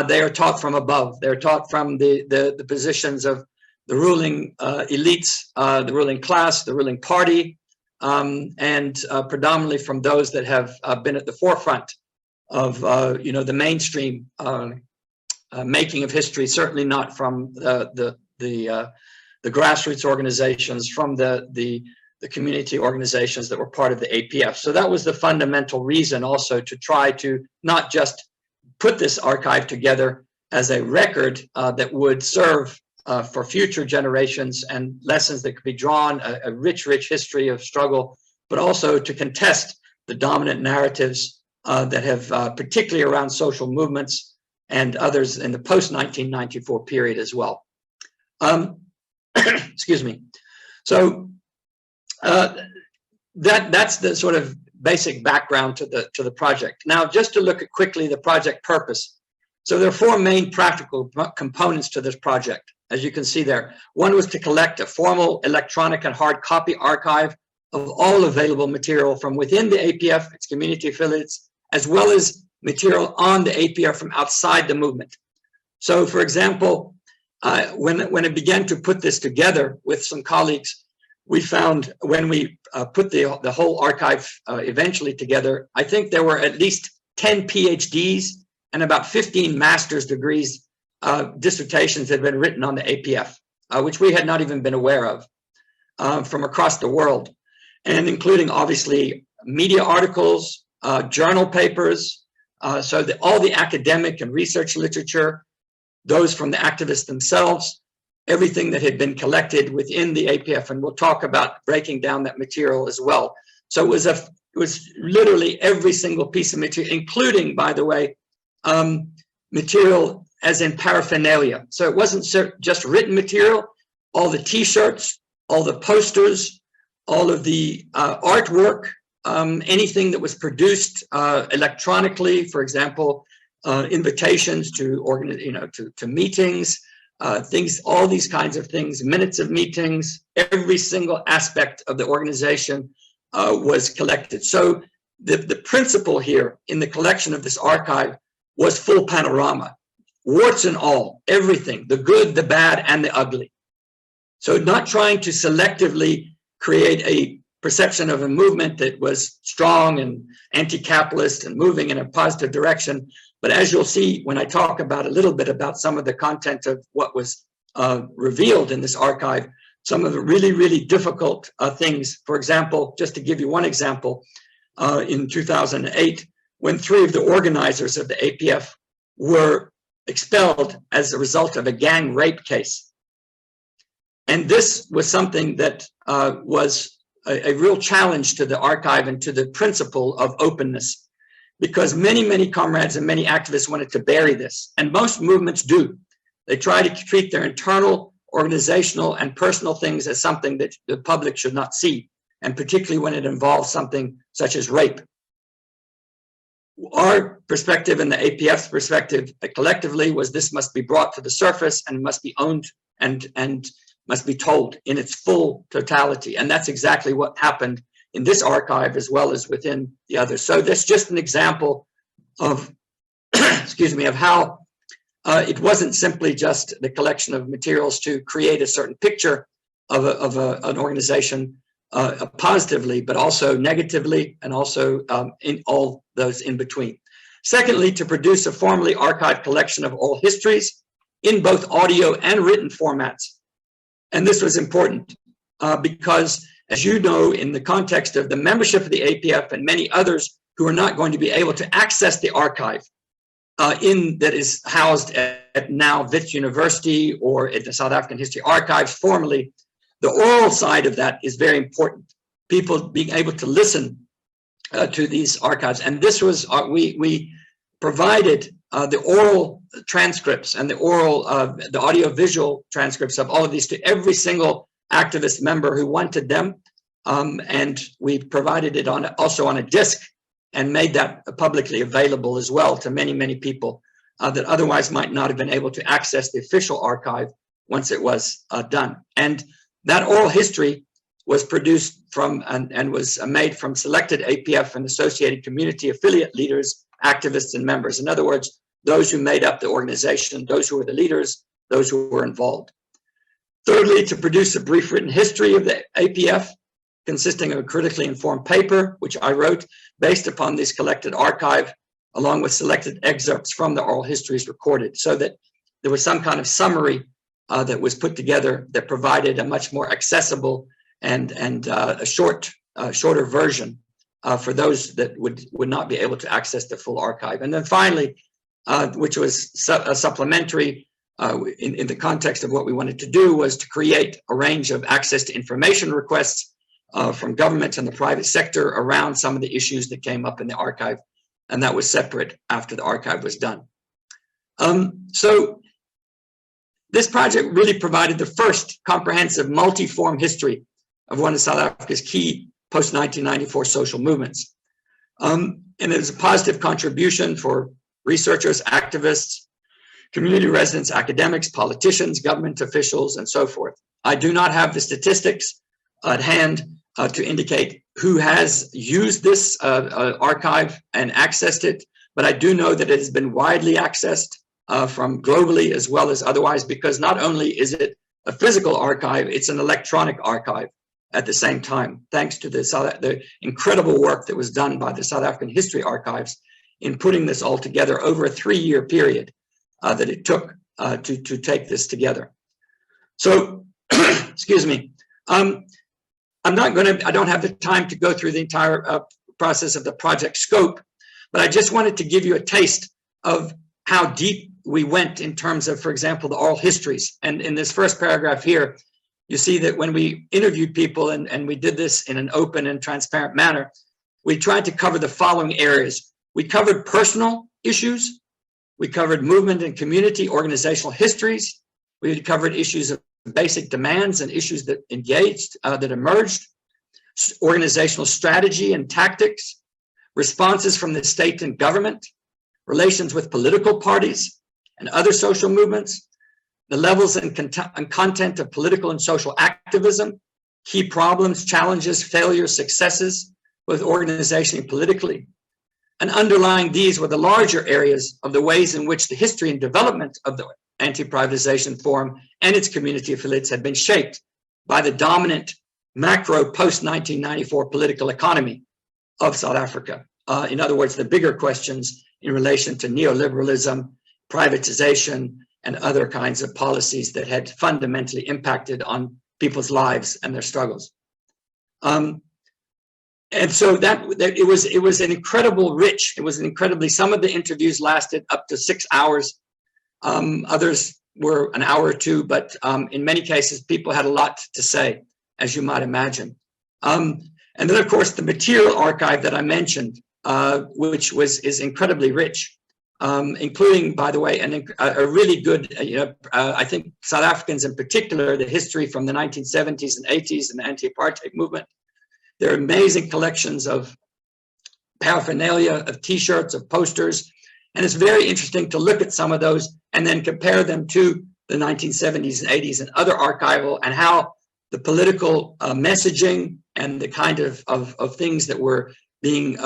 they are taught from above. They're taught from the positions of the ruling elites, the ruling class, the ruling party, and predominantly from those that have been at the forefront of the mainstream making of history. Certainly not from the grassroots organizations, from the community organizations that were part of the APF. So that was the fundamental reason also to try to not just put this archive together as a record that would serve for future generations and lessons that could be drawn, a rich history of struggle, but also to contest the dominant narratives that have, particularly around social movements and others in the post-1994 period as well. Excuse me. So that's the sort of basic background to the project. Now, just to look at quickly the project purpose. So there are four main practical components to this project, as you can see there. One was to collect a formal electronic and hard copy archive of all available material from within the APF, its community affiliates, as well as material on the APF from outside the movement. So, for example, when I began to put this together with some colleagues, we found when we put the whole archive eventually together, I think there were at least 10 PhDs and about 15 master's degrees, dissertations that had been written on the APF, which we had not even been aware of, from across the world, and including obviously media articles, journal papers, so all the academic and research literature, those from the activists themselves, everything that had been collected within the APF, and we'll talk about breaking down that material as well. So it was literally every single piece of material, including, by the way, material as in paraphernalia. So it wasn't just written material, all the T-shirts, all the posters, all of the artwork, anything that was produced electronically, for example, invitations to meetings, things, all these kinds of things, minutes of meetings, every single aspect of the organization was collected. So the principle here in the collection of this archive was full panorama, warts and all, everything, the good, the bad, and the ugly. So not trying to selectively create a perception of a movement that was strong and anti-capitalist and moving in a positive direction. But as you'll see when I talk about a little bit about some of the content of what was revealed in this archive, some of the really difficult things. For example, just to give you one example, in 2008, when 3 of the organizers of the APF were expelled as a result of a gang rape case. And this was something that was a real challenge to the archive and to the principle of openness, because many comrades and many activists wanted to bury this, and most movements do. They try to treat their internal, organizational, and personal things as something that the public should not see, and particularly when it involves something such as rape. Our perspective and the APF's perspective collectively was this must be brought to the surface and must be owned and must be told in its full totality. And that's exactly what happened in this archive as well as within the others. So that's just an example of, excuse me, of how it wasn't simply just the collection of materials to create a certain picture of an organization positively, but also negatively, and also in all those in between. Secondly, to produce a formally archived collection of oral histories in both audio and written formats. And this was important because, as you know, in the context of the membership of the APF and many others who are not going to be able to access the archive that is housed at now Wits University or at the South African History Archives formally, the oral side of that is very important. People being able to listen to these archives. And this was, we provided the oral transcripts and the oral, the audio-visual transcripts of all of these to every single activist member who wanted them. And we provided it also on a disc and made that publicly available as well to many people that otherwise might not have been able to access the official archive once it was done. And that oral history was produced from and was made from selected APF and associated community affiliate leaders, activists, and members. In other words, those who made up the organization, those who were the leaders, those who were involved. Thirdly, to produce a brief written history of the APF, consisting of a critically informed paper, which I wrote based upon this collected archive, along with selected excerpts from the oral histories recorded, so that there was some kind of summary that was put together that provided a much more accessible and a shorter version for those that would not be able to access the full archive. And then finally, which was supplementary in the context of what we wanted to do, was to create a range of access to information requests from government and the private sector around some of the issues that came up in the archive, and that was separate after the archive was done. So this project really provided the first comprehensive multi-form history of one of South Africa's key post-1994 social movements. And it was a positive contribution for researchers, activists, community residents, academics, politicians, government officials, and so forth. I do not have the statistics at hand to indicate who has used this archive and accessed it, but I do know that it has been widely accessed from globally as well as otherwise, because not only is it a physical archive, it's an electronic archive at the same time, thanks to the incredible work that was done by the South African History Archives in putting this all together over a 3-year period that it took to take this together. So, excuse me, I don't have the time to go through the entire process of the project scope, but I just wanted to give you a taste of how deep we went in terms of, for example, the oral histories. And in this first paragraph here, you see that when we interviewed people, and we did this in an open and transparent manner, we tried to cover the following areas. We covered personal issues. We covered movement and community organizational histories. We covered issues of basic demands and issues that engaged, that emerged, organizational strategy and tactics, responses from the state and government, relations with political parties and other social movements, the levels and content of political and social activism, key problems, challenges, failures, successes, both organizationally and politically. And underlying these were the larger areas of the ways in which the history and development of the Anti-Privatization Forum and its community affiliates had been shaped by the dominant macro post-1994 political economy of South Africa. In other words, the bigger questions in relation to neoliberalism, privatization, and other kinds of policies that had fundamentally impacted on people's lives and their struggles. And so it was an incredible rich, it was an incredibly, some of the interviews lasted up to 6 hours. Others were an hour or two, but in many cases, people had a lot to say, as you might imagine. And then, of course, the material archive that I mentioned, which is incredibly rich, including, by the way, a really good, I think South Africans in particular, the history from the 1970s and 80s and the anti-apartheid movement. There are amazing collections of paraphernalia, of T-shirts, of posters, and it's very interesting to look at some of those and then compare them to the 1970s and 80s and other archival, and how the political messaging and the kind of things that were being,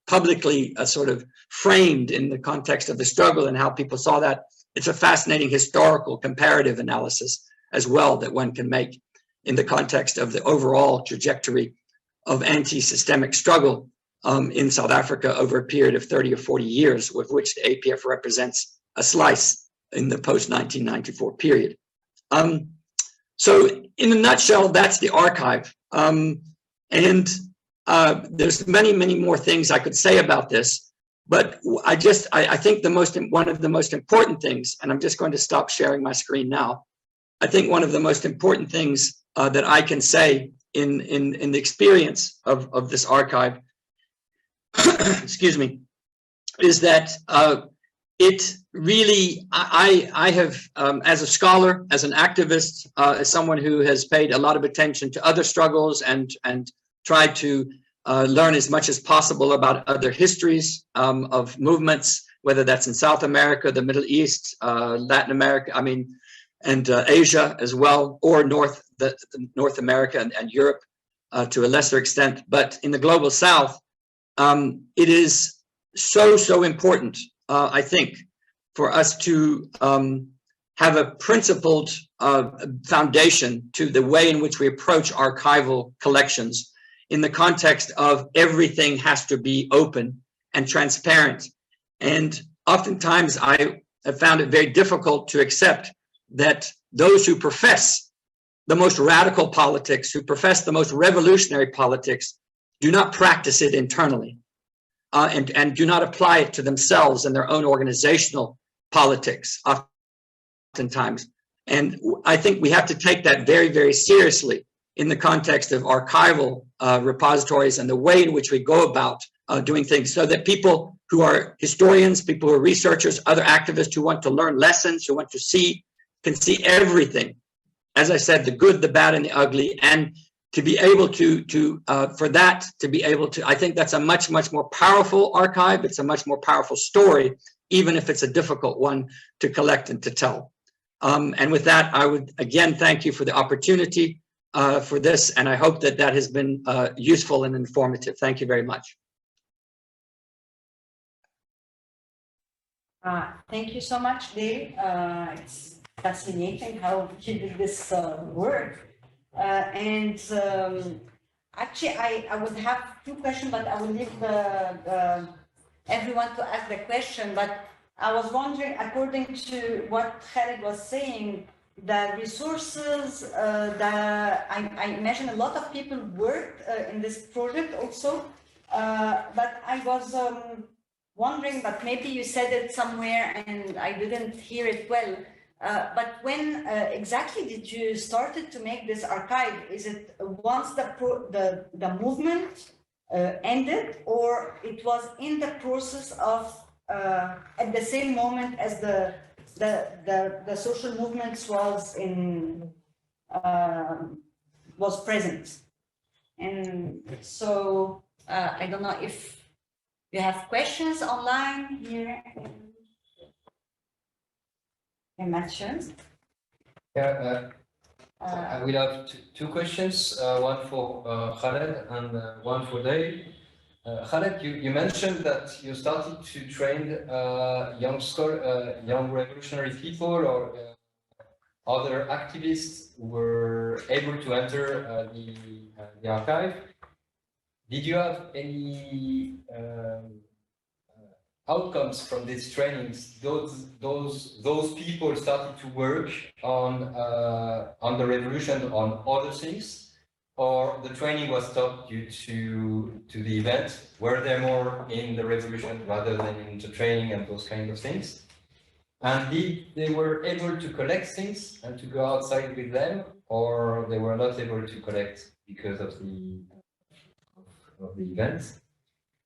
publicly sort of framed in the context of the struggle and how people saw that. It's a fascinating historical comparative analysis as well that one can make in the context of the overall trajectory of anti-systemic struggle in South Africa over a period of 30 or 40 years, with which the APF represents a slice in the post-1994 period. So in a nutshell, that's the archive. There's many, many more things I could say about this, but I think one of the most important things, and I'm just going to stop sharing my screen now. I think one of the most important things that I can say in the experience of this archive, excuse me, is that it really, I have, as a scholar, as an activist, as someone who has paid a lot of attention to other struggles and tried to learn as much as possible about other histories of movements, whether that's in South America, the Middle East, Latin America, and Asia as well, or North America and Europe to a lesser extent. But in the global South, it is so important, I think, for us to have a principled foundation to the way in which we approach archival collections in the context of everything has to be open and transparent. And oftentimes I have found it very difficult to accept that those who profess the most radical politics, who profess the most revolutionary politics, do not practice it internally and do not apply it to themselves and their own organizational politics oftentimes. And I think we have to take that very, very seriously in the context of archival repositories and the way in which we go about doing things, so that people who are historians, people who are researchers, other activists who want to learn lessons, who want to see, can see everything. As I said, the good, the bad, and the ugly, and to be able for that to be able to, I think that's a much, much more powerful archive. It's a much more powerful story, even if it's a difficult one to collect and to tell. And with that, I would again thank you for the opportunity for this, and I hope that that has been useful and informative. Thank you very much. Thank you so much, Dave. It's fascinating how you did this work. Actually, I would have two questions, but I will leave everyone to ask the question. But I was wondering, according to what Khaled was saying, the resources, I imagine a lot of people worked in this project also, but I was wondering, but maybe you said it somewhere and I didn't hear it well. But when exactly did you started to make this archive? Is it once the movement ended, or it was in the process of at the same moment as the social movements was present? And so I don't know if you have questions online here. Yeah, I will have two questions, one for Khaled and one for Dave. Khaled, you mentioned that you started to train young revolutionary people or other activists who were able to enter the archive. Did you have any outcomes from these trainings? Those people started to work on the revolution, on other things, or the training was stopped due to the event? Were they more in the revolution rather than in the training and those kind of things? And did they were able to collect things and to go outside with them, or they were not able to collect because of the event?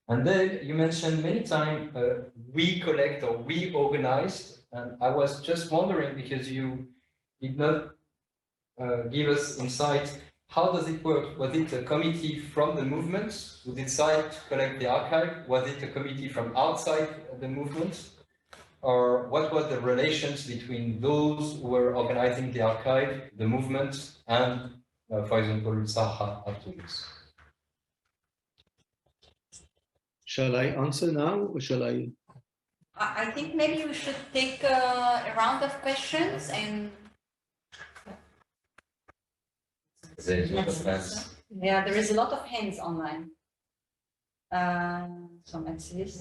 And then you mentioned many times we collect or we organized, and I was just wondering, because you did not give us insight, how does it work? Was it a committee from the movement who decided to collect the archive? Was it a committee from outside the movement? Or what were the relations between those who were organizing the archive, the movement, and, for example, Zaha afterwards? Shall I answer now, or shall I? I think maybe we should take a round of questions and. Yeah, there is a lot of hands online. So Mercedes.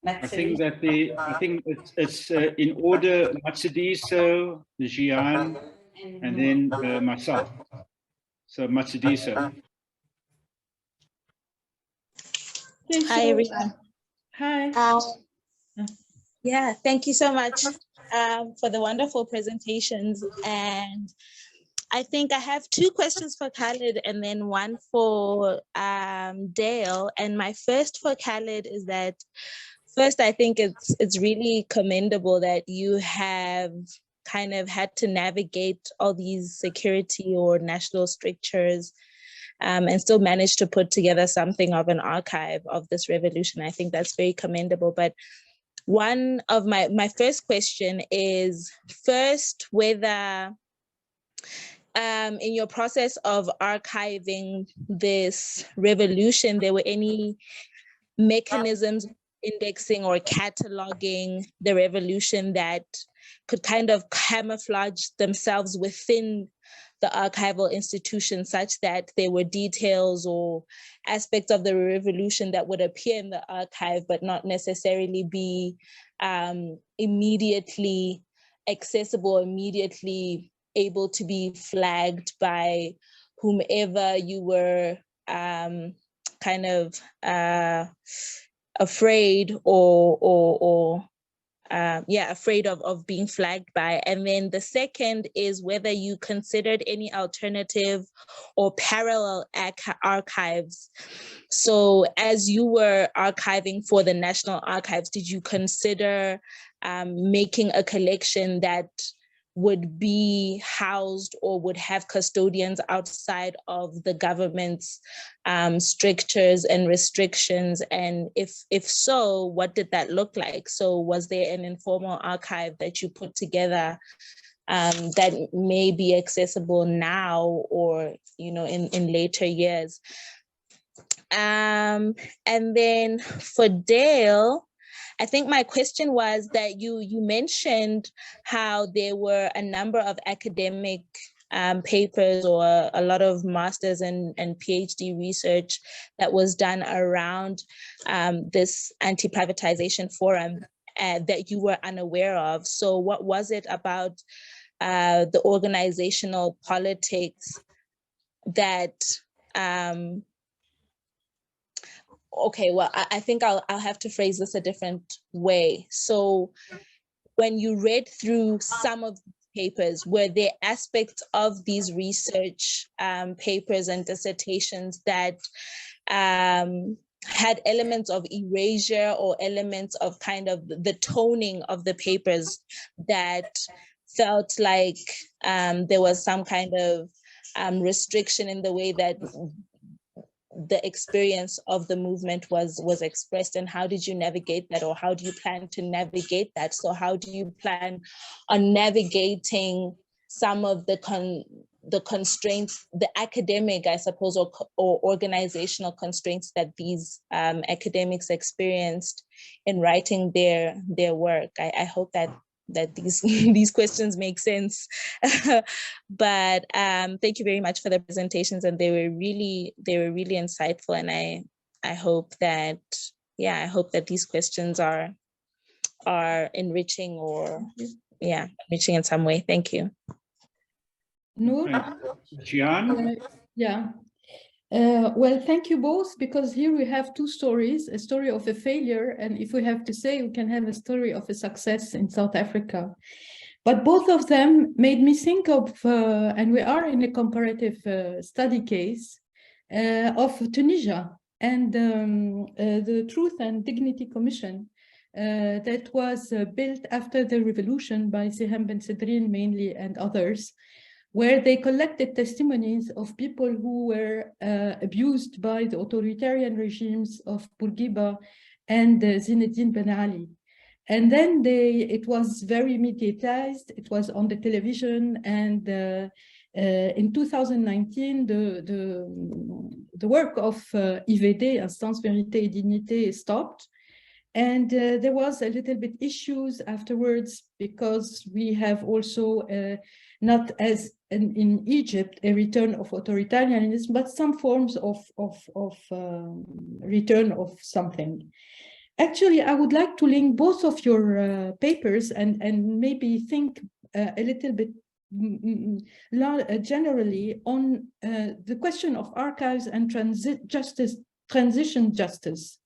I think that it's in order: Matshidiso, Jian, and then myself. So Matshidiso. Hi, everyone. Hi. Yeah, thank you so much for the wonderful presentations. And I think I have two questions for Khaled and then one for Dale. And my first for Khaled is that, first, I think it's really commendable that you have kind of had to navigate all these security or national strictures and still manage to put together something of an archive of this revolution. I think that's very commendable. But one of my first question is, first, whether in your process of archiving this revolution, there were any mechanisms indexing or cataloging the revolution that could kind of camouflage themselves within the archival institution, such that there were details or aspects of the revolution that would appear in the archive but not necessarily be immediately accessible, immediately able to be flagged by whomever you were kind of afraid afraid of being flagged by. And then the second is whether you considered any alternative or parallel archives. So as you were archiving for the National Archives, did you consider making a collection that would be housed or would have custodians outside of the government's strictures and restrictions? And if so, what did that look like? So was there an informal archive that you put together that may be accessible now or, you know, in later years? And then for Dale, I think my question was that you mentioned how there were a number of academic papers or a lot of master's and PhD research that was done around this anti-privatization forum that you were unaware of. So what was it about the organizational politics that okay, well, I think I'll have to phrase this a different way. So when you read through some of the papers, were there aspects of these research papers and dissertations that had elements of erasure or elements of kind of the toning of the papers that felt like there was some kind of restriction in the way that the experience of the movement was expressed, and how did you navigate that, or how do you plan to navigate that? So how do you plan on navigating some of the constraints, the academic, I suppose, or organizational constraints that these academics experienced in writing their work? I hope that these these questions make sense. But thank you very much for the presentations, and they were really insightful, and I hope that these questions are enriching or enriching in some way. Thank you. Noor? Gian? Yeah. Well, thank you both, because here we have two stories, a story of a failure, and if we have to say, we can have a story of a success in South Africa. But both of them made me think of, and we are in a comparative study case, of Tunisia and the Truth and Dignity Commission that was built after the revolution by Siham Ben Sedrine mainly and others, where they collected testimonies of people who were abused by the authoritarian regimes of Bourguiba and Zinedine Ben Ali. And then it was very mediatized, it was on the television, and in 2019, the work of IVD, Instance Vérité et Dignité, stopped. And there was a little bit issues afterwards, because we have also not as in Egypt a return of authoritarianism, but some forms of return of something. Actually, I would like to link both of your papers and maybe think a little bit generally on the question of archives and transition justice.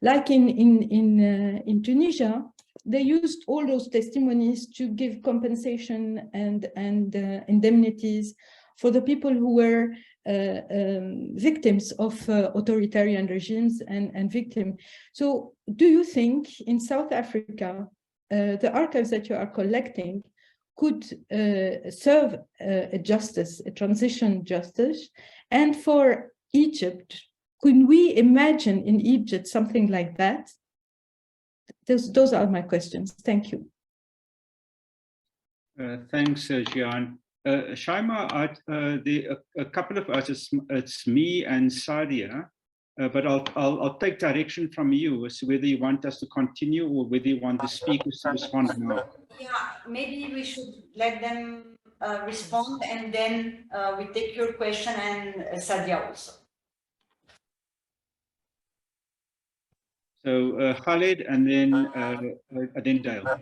Like in Tunisia, they used all those testimonies to give compensation and indemnities for the people who were victims of authoritarian regimes and victims. So do you think in South Africa, the archives that you are collecting could serve a justice, a transition justice? And for Egypt, could we imagine in Egypt something like that? Those are my questions. Thank you. Thanks, Gian. Shaima, a couple of us, it's me and Sadia, but I'll take direction from you as to whether you want us to continue or whether you want the speakers to respond now. Yeah, maybe we should let them respond, and then we take your question and Sadia also. So Khaled and then Dale.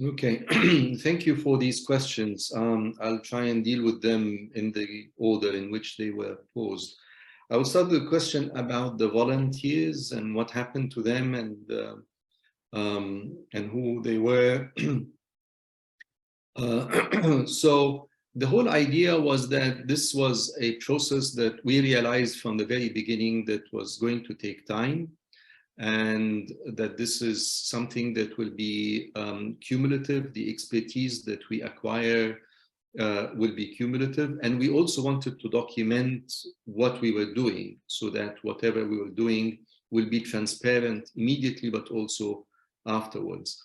Okay, thank you for these questions. I'll try and deal with them in the order in which they were posed. I will start with a question about the volunteers and what happened to them and who they were. So the whole idea was that this was a process that we realized from the very beginning that was going to take time, and that this is something that will be cumulative. The expertise that we acquire will be cumulative. And we also wanted to document what we were doing so that whatever we were doing will be transparent immediately, but also afterwards.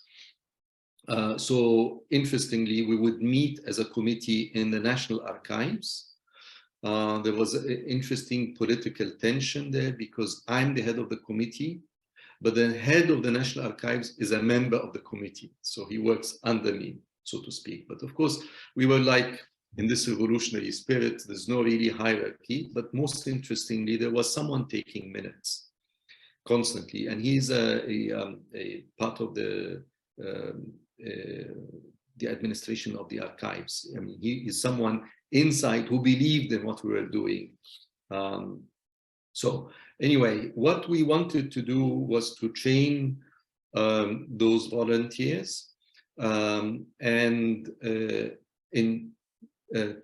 So interestingly, we would meet as a committee in the National Archives. There was an interesting political tension there because I'm the head of the committee, but the head of the National Archives is a member of the committee. So he works under me, so to speak. But of course, we were like, in this revolutionary spirit, there's no really hierarchy, but most interestingly, there was someone taking minutes constantly. And he's a part of the administration of the archives. I mean, he is someone inside who believed in what we were doing. So anyway, what we wanted to do was to train those volunteers and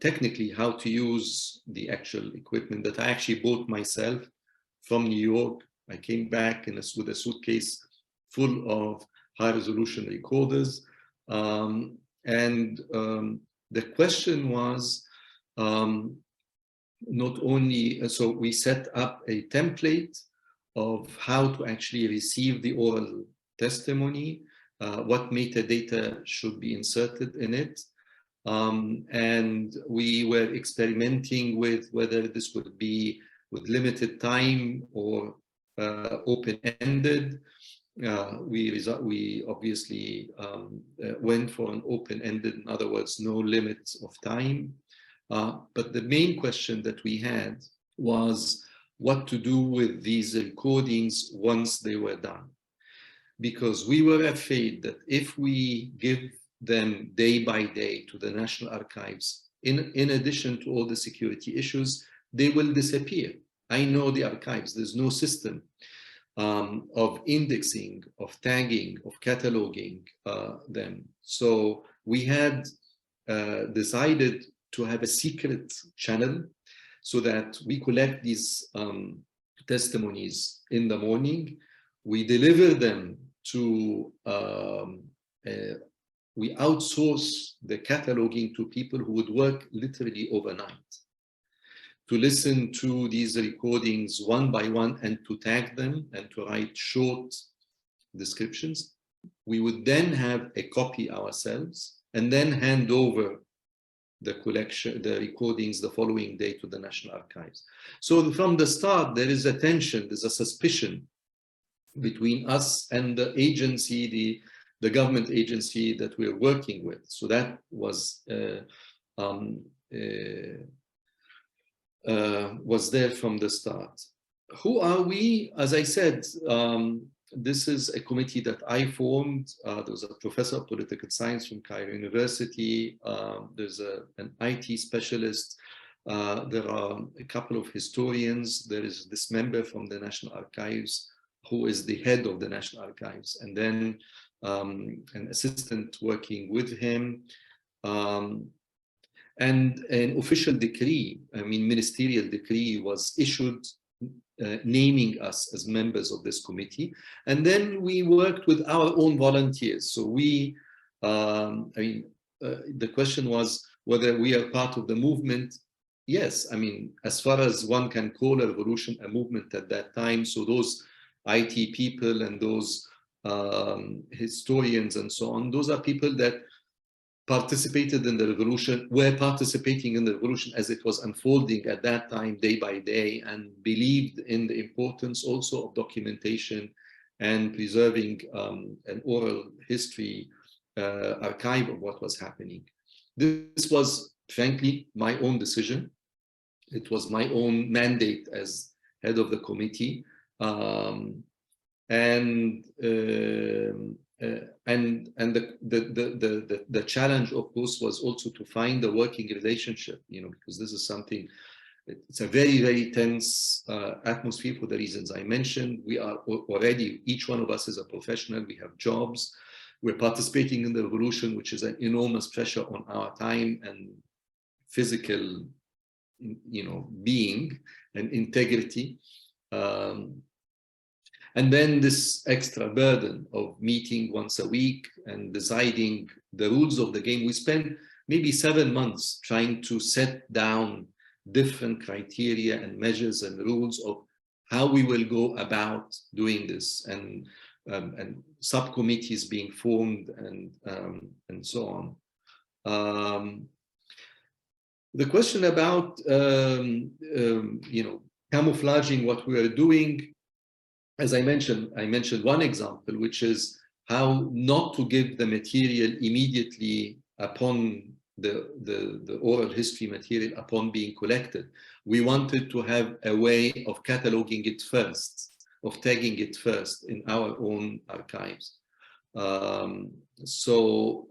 technically how to use the actual equipment that I actually bought myself from New York. I came back with a suitcase full of high-resolution recorders. The question was not only, so we set up a template of how to actually receive the oral testimony, what metadata should be inserted in it. And we were experimenting with whether this would be with limited time or open-ended. We obviously went for an open-ended, in other words, no limits of time. But the main question that we had was what to do with these recordings once they were done. Because we were afraid that if we give them day by day to the National Archives, in addition to all the security issues, they will disappear. I know the archives, there's no system of indexing, of tagging, of cataloging them. So we had decided to have a secret channel so that we collect these testimonies in the morning, we deliver them to, we outsource the cataloging to people who would work literally overnight to listen to these recordings one by one and to tag them and to write short descriptions. We would then have a copy ourselves and then hand over the collection, the recordings the following day to the National Archives. So from the start, there is a tension, there's a suspicion between us and the agency, the government agency that we're working with. So that was there from the start. Who are we? As I said, this is a committee that I formed. There's a professor of political science from Cairo University. There's an IT specialist. There are a couple of historians. There is this member from the National Archives who is the head of the National Archives, and then an assistant working with him. And an official decree, I mean, ministerial decree was issued naming us as members of this committee. And then we worked with our own volunteers. So we, the question was whether we are part of the movement. Yes, I mean, as far as one can call a revolution a movement at that time. So those IT people and those historians and so on, those are people that participated in the revolution, were participating in the revolution as it was unfolding at that time, day by day, and believed in the importance also of documentation and preserving an oral history archive of what was happening. This was, frankly, my own decision. It was my own mandate as head of the committee. The the challenge, of course, was also to find a working relationship, because this is something, it's a very, very tense atmosphere for the reasons I mentioned. We are already, each one of us is a professional, we have jobs, we're participating in the revolution, which is an enormous pressure on our time and physical, being and integrity. And then this extra burden of meeting once a week and deciding the rules of the game. We spent maybe 7 months trying to set down different criteria and measures and rules of how we will go about doing this, and subcommittees being formed and so on. The question about camouflaging what we are doing, as I mentioned one example, which is how not to give the material immediately upon the oral history material upon being collected. We wanted to have a way of cataloging it first, of tagging it first in our own archives. So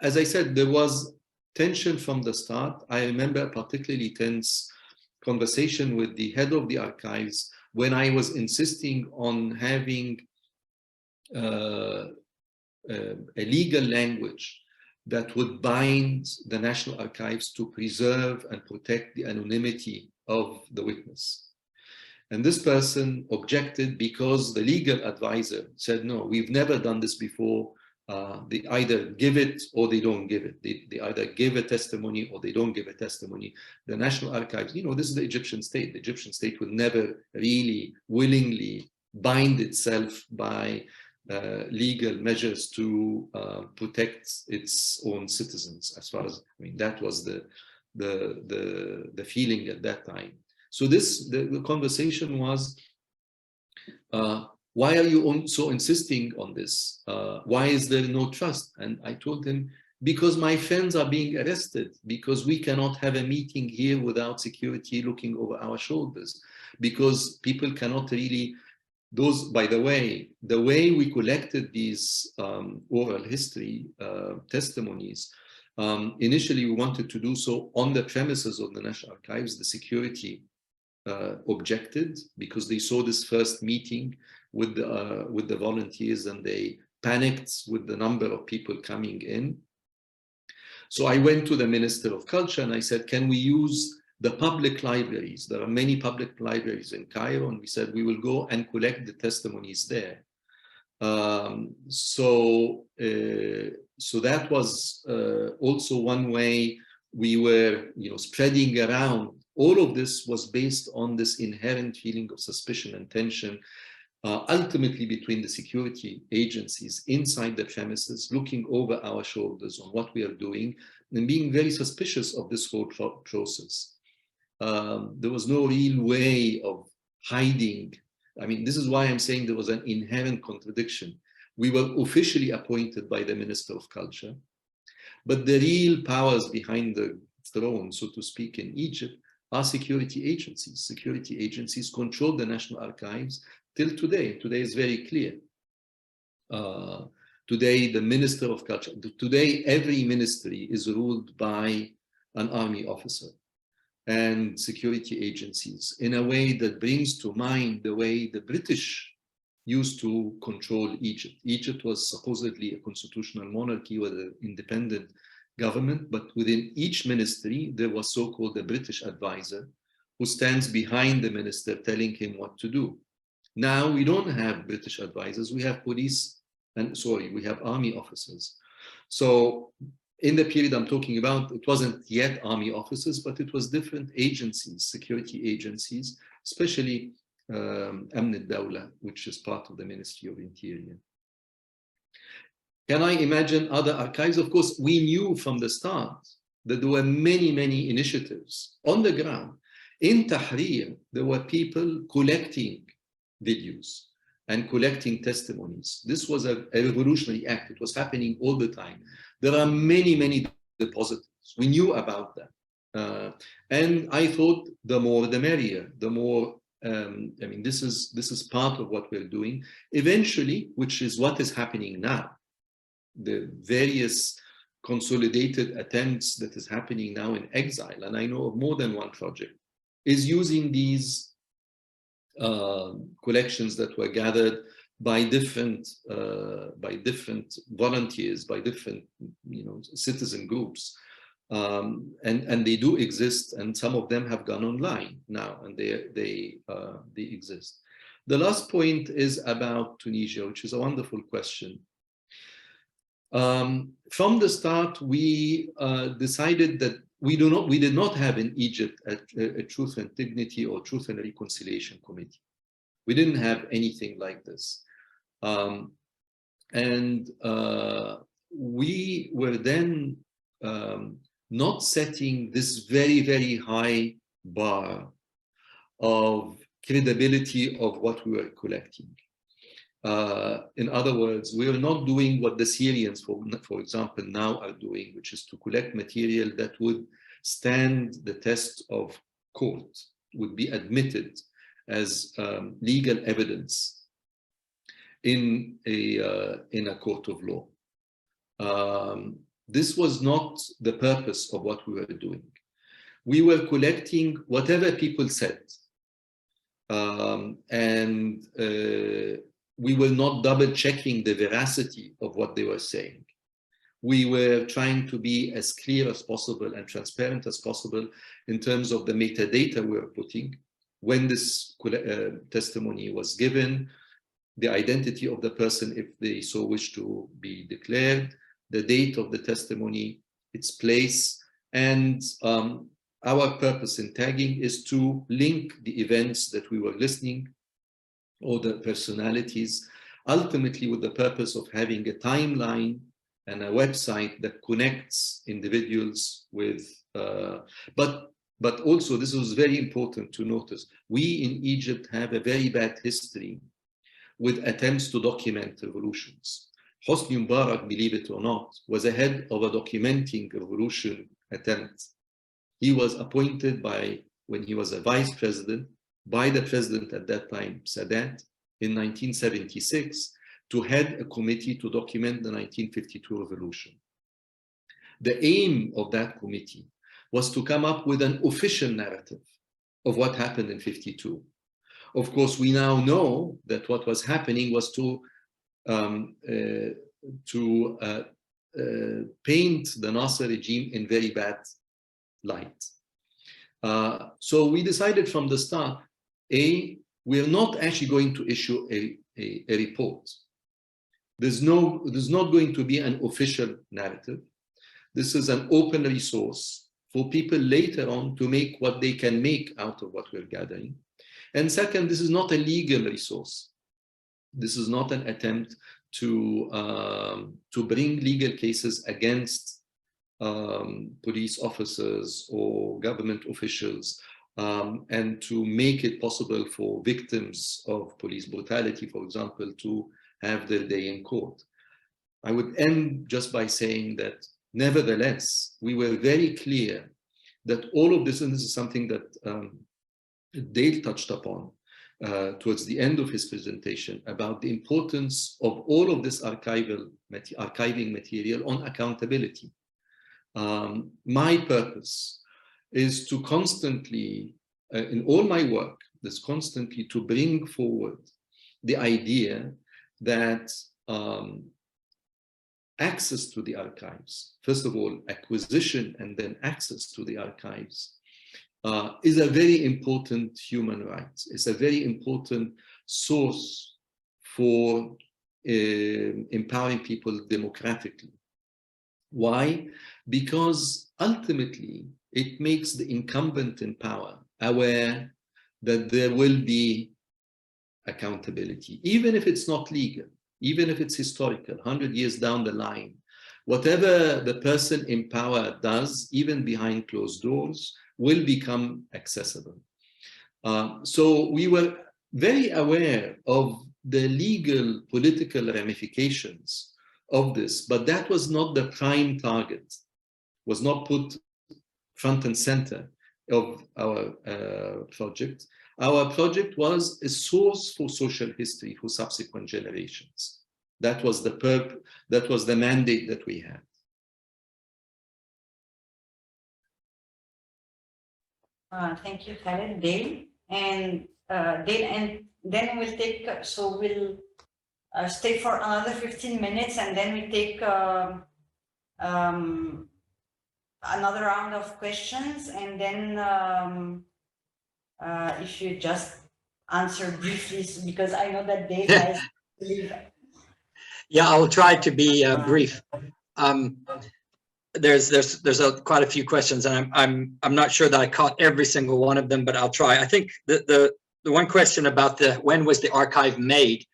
as I said, there was tension from the start. I remember a particularly tense conversation with the head of the archives when I was insisting on having a legal language that would bind the National Archives to preserve and protect the anonymity of the witness. And this person objected because the legal advisor said, no, we've never done this before. They either give it or they don't give it. They either give a testimony or they don't give a testimony. The National Archives, this is the Egyptian state. The Egyptian state would never really willingly bind itself by legal measures to protect its own citizens. As far as, that was the feeling at that time. So the conversation was, why are you so insisting on this? Why is there no trust? And I told him, because my friends are being arrested, because we cannot have a meeting here without security looking over our shoulders, because people cannot really, by the way we collected these oral history testimonies, initially we wanted to do so on the premises of the National Archives. The security objected because they saw this first meeting with the volunteers and they panicked with the number of people coming in. So I went to the Minister of Culture and I said, can we use the public libraries? There are many public libraries in Cairo, and we said we will go and collect the testimonies there. So that was also one way we were, spreading around. All of this was based on this inherent feeling of suspicion and tension, ultimately between the security agencies inside the premises, looking over our shoulders on what we are doing and being very suspicious of this whole process. There was no real way of hiding. This is why I'm saying there was an inherent contradiction. We were officially appointed by the Minister of Culture, but the real powers behind the throne, so to speak, in Egypt are security agencies. Security agencies control the National Archives till today. Today is very clear. Today, the Minister of Culture, today every ministry is ruled by an army officer and security agencies in a way that brings to mind the way the British used to control Egypt. Egypt was supposedly a constitutional monarchy with an independent government, but within each ministry, there was so-called a British advisor who stands behind the minister telling him what to do. Now we don't have British advisors, we have we have army officers. So in the period I'm talking about, it wasn't yet army officers, but it was different agencies, security agencies, especially Amn al-Dawla, which is part of the Ministry of Interior. Can I imagine other archives? Of course, we knew from the start that there were many, many initiatives on the ground. In Tahrir, there were people collecting videos and collecting testimonies. This was a revolutionary act. It was happening all the time. There are many, many depositors. We knew about that. And I thought the more the merrier, the more, this is part of what we're doing. Eventually, which is what is happening now, the various consolidated attempts that is happening now in exile, and I know of more than one project, is using these collections that were gathered by different volunteers, by different citizen groups, and they do exist, and some of them have gone online now, and they exist. The last point is about Tunisia, which is a wonderful question. From the start, we decided that we did not have in Egypt a Truth and Dignity or Truth and Reconciliation Committee. We didn't have anything like this. We were then not setting this very, very high bar of credibility of what we were collecting. In other words, we are not doing what the Syrians, for example, now are doing, which is to collect material that would stand the test of court, would be admitted as legal evidence in a court of law. This was not the purpose of what we were doing. We were collecting whatever people said, we were not double checking the veracity of what they were saying. We were trying to be as clear as possible and transparent as possible in terms of the metadata we were putting. When this testimony was given, the identity of the person, if they so wish to be declared, the date of the testimony, its place, and our purpose in tagging is to link the events that we were listening or the personalities, ultimately with the purpose of having a timeline and a website that connects individuals with, but also this was very important to notice, we in Egypt have a very bad history with attempts to document revolutions. Hosni Mubarak, believe it or not, was ahead of a documenting revolution attempt. He was appointed when he was a vice president, by the president at that time, Sadat, in 1976, to head a committee to document the 1952 revolution. The aim of that committee was to come up with an official narrative of what happened in 52. Of course, we now know that what was happening was to paint the Nasser regime in very bad light. So we decided from the start, we're not actually going to issue a report. There's not going to be an official narrative. This is an open resource for people later on to make what they can make out of what we're gathering. And second, this is not a legal resource. This is not an attempt to bring legal cases against police officers or government officials, and to make it possible for victims of police brutality, for example, to have their day in court. I would end just by saying that, nevertheless, we were very clear that all of this, and this is something that Dale touched upon towards the end of his presentation, about the importance of all of this archiving material on accountability. My purpose is to constantly, in all my work, is constantly to bring forward the idea that access to the archives, first of all, acquisition and then access to the archives, is a very important human right. It's a very important source for empowering people democratically. Why? Because ultimately, it makes the incumbent in power aware that there will be accountability, even if it's not legal, even if it's historical, 100 years down the line. Whatever the person in power does, even behind closed doors, will become accessible. So we were very aware of the legal political ramifications of this, but that was not the prime target, was not put front and center of our project. Our project was a source for social history for subsequent generations. That was the mandate that we had. Thank you, Khaled. Dale, and then we'll take, so we'll stay for another 15 minutes, and then we take another round of questions, and then if you just answer briefly, because I know that Dale has to leave. Yeah, I'll try to be brief. There's quite a few questions, and I'm not sure that I caught every single one of them, but I'll try. I think the one question about when was the archive made?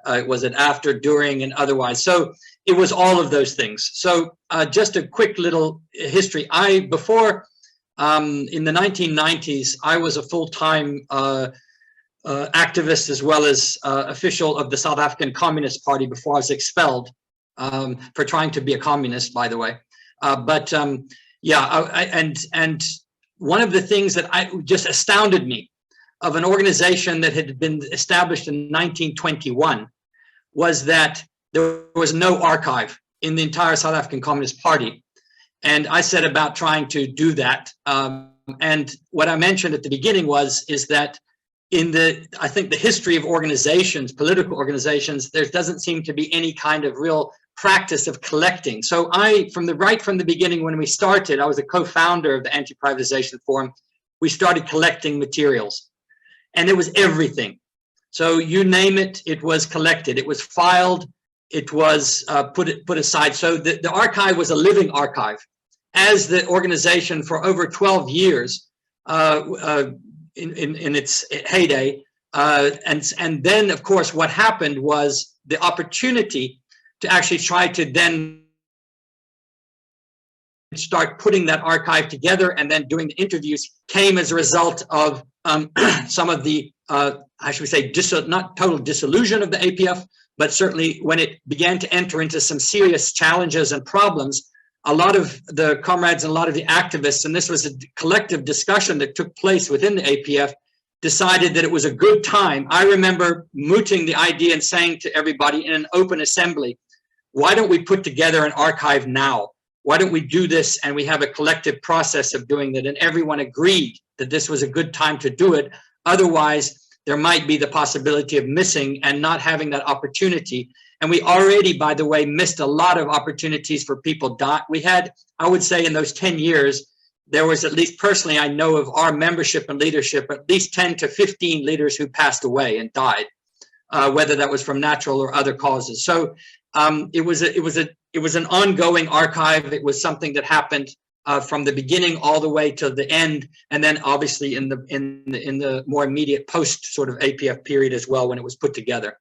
Was it after, during, and otherwise? So it was all of those things. So just a quick little history. Before in the 1990s, I was a full-time activist as well as official of the South African Communist Party before I was expelled for trying to be a communist, by the way. And one of the things that just astounded me of an organization that had been established in 1921 was that there was no archive in the entire South African Communist Party. And I set about trying to do that. And what I mentioned at the beginning is that I think the history of organizations, political organizations, there doesn't seem to be any kind of real practice of collecting. So from the beginning, when we started, I was a co-founder of the Anti-Privatization Forum. We started collecting materials, and it was everything. So you name it, it was collected, it was filed, it was put aside. So the archive was a living archive. As the organization for over 12 years in its heyday, and then of course what happened was the opportunity to actually try to then start putting that archive together and then doing the interviews came as a result of some of the, how should we say, not total disillusion of the APF, but certainly when it began to enter into some serious challenges and problems, a lot of the comrades and a lot of the activists, and this was a collective discussion that took place within the APF, decided that it was a good time. I remember mooting the idea and saying to everybody in an open assembly, why don't we put together an archive now? Why don't we do this and we have a collective process of doing that? And everyone agreed that this was a good time to do it. Otherwise, there might be the possibility of missing and not having that opportunity. And we already, by the way, missed a lot of opportunities for people. We had, I would say in those 10 years, there was, at least personally, I know of our membership and leadership, at least 10 to 15 leaders who passed away and died, whether that was from natural or other causes. So it was an ongoing archive. It was something that happened from the beginning all the way to the end, and then obviously in the more immediate post sort of APF period as well when it was put together.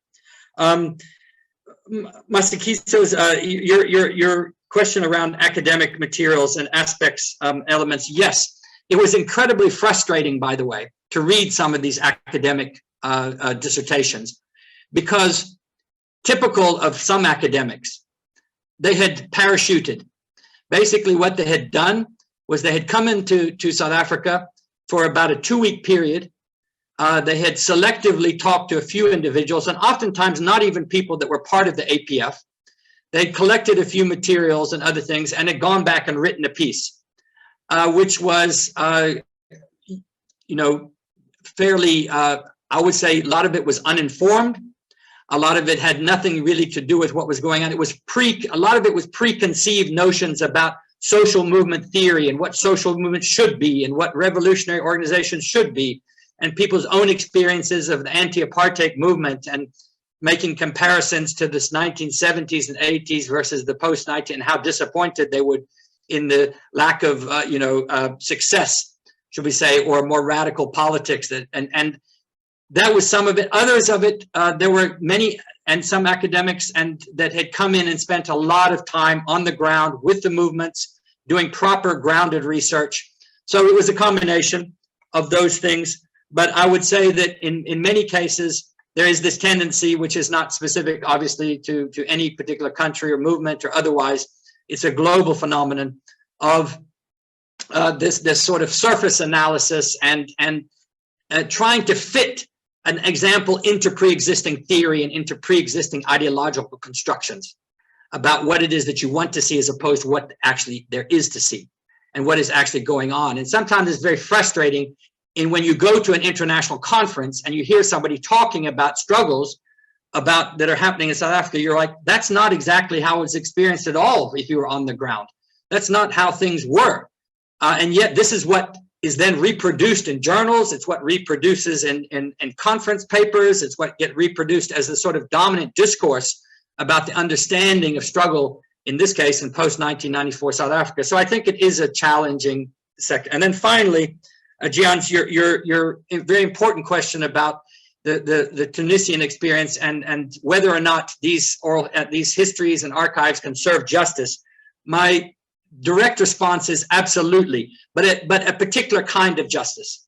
Masakiso's your question around academic materials and aspects, elements, yes, it was incredibly frustrating, by the way, to read some of these academic dissertations, because typical of some academics, they had parachuted. Basically what they had done was they had come into South Africa for about a 2-week period. They had selectively talked to a few individuals, and oftentimes not even people that were part of the APF. They had collected a few materials and other things and had gone back and written a piece, which was, fairly, I would say a lot of it was uninformed. A lot of it had nothing really to do with what was going on. It was a lot of it was preconceived notions about social movement theory and what social movement should be and what revolutionary organizations should be, and people's own experiences of the anti-apartheid movement and making comparisons to this 1970s and 80s versus the post-19, and how disappointed they would in the lack of, success, should we say, or more radical politics. And that was some of it. Others of it, there were many and some academics that had come in and spent a lot of time on the ground with the movements, doing proper grounded research. So it was a combination of those things. But I would say that in many cases, there is this tendency, which is not specific, obviously, to any particular country or movement or otherwise. It's a global phenomenon of this sort of surface analysis and trying to fit an example into pre-existing theory and into pre-existing ideological constructions about what it is that you want to see as opposed to what actually there is to see and what is actually going on. And sometimes it's very frustrating when you go to an international conference and you hear somebody talking about struggles that are happening in South Africa. You're like, that's not exactly how it's experienced at all if you were on the ground. That's not how things were. And yet this is what is then reproduced in journals. It's what reproduces in conference papers. It's what gets reproduced as the sort of dominant discourse about the understanding of struggle, in this case, in post-1994 South Africa. So I think it is a challenging sector. And then finally, Jian, your very important question about the Tunisian experience and whether or not these histories and archives can serve justice. My direct response is absolutely, but a particular kind of justice.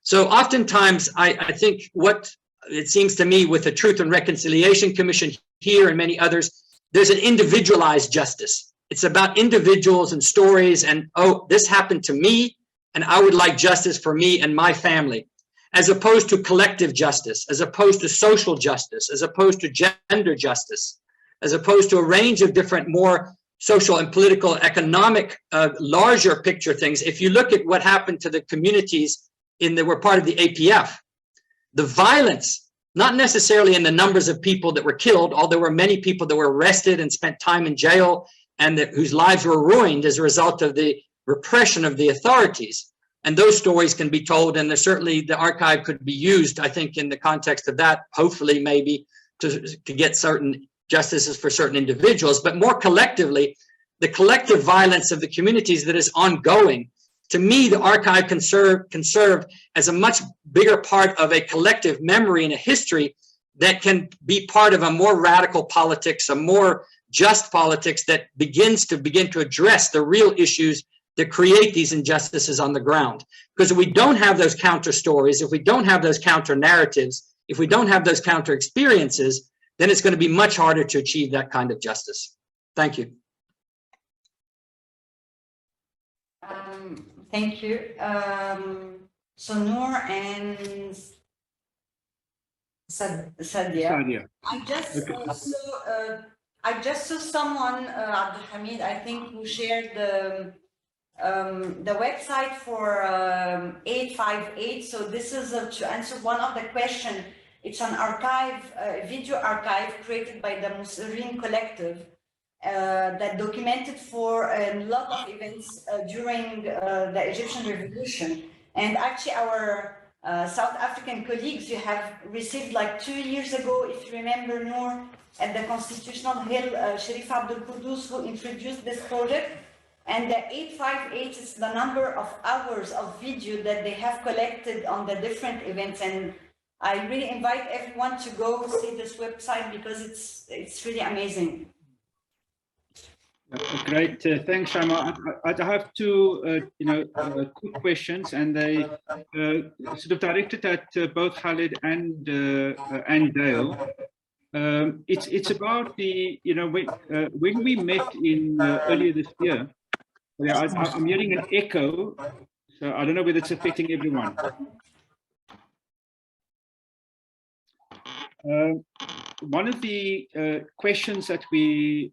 So oftentimes, I think what it seems to me with the Truth and Reconciliation Commission here and many others, there's an individualized justice. It's about individuals and stories and, oh, this happened to me and I would like justice for me and my family, as opposed to collective justice, as opposed to social justice, as opposed to gender justice, as opposed to a range of different more social and political, economic, larger picture things. If you look at what happened to the communities that were part of the APF, the violence, not necessarily in the numbers of people that were killed, although there were many people that were arrested and spent time in jail and whose lives were ruined as a result of the repression of the authorities. And those stories can be told, and certainly the archive could be used, I think, in the context of that, hopefully maybe to get certain justices for certain individuals, but more collectively, the collective violence of the communities that is ongoing. To me, the archive can serve as a much bigger part of a collective memory and a history that can be part of a more radical politics, a more just politics that begin to address the real issues that create these injustices on the ground. Because if we don't have those counter stories, if we don't have those counter narratives, if we don't have those counter experiences, then it's going to be much harder to achieve that kind of justice. Thank you. Thank you. So Noor and Sadia. I just saw someone, Abdulhamid, I think, who shared the website for 858. So this is to answer one of the questions. It's an archive, video archive created by the Musireen Collective that documented for a lot of events during the Egyptian Revolution. And actually our South African colleagues, you have received like 2 years ago, if you remember, Noor, at the Constitutional Hill, Sharif Abdul Qudus, who introduced this project. And the 858 is the number of hours of video that they have collected on the different events. And I really invite everyone to go see this website because it's really amazing. Great, thanks, Shaima. I have two, quick questions, and they sort of directed at both Khaled and Dale. It's about the, when we met in earlier this year. I'm hearing an echo, so I don't know whether it's affecting everyone. One of the questions that we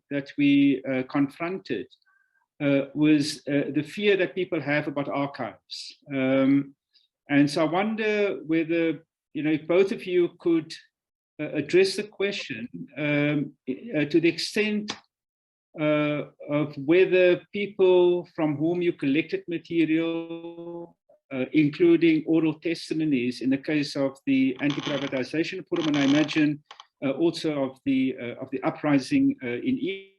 confronted was the fear that people have about archives, and so I wonder whether if both of you could address the question to the extent of whether people from whom you collected material, including oral testimonies in the case of the anti-privatization forum, and I imagine also of the uprising in Egypt.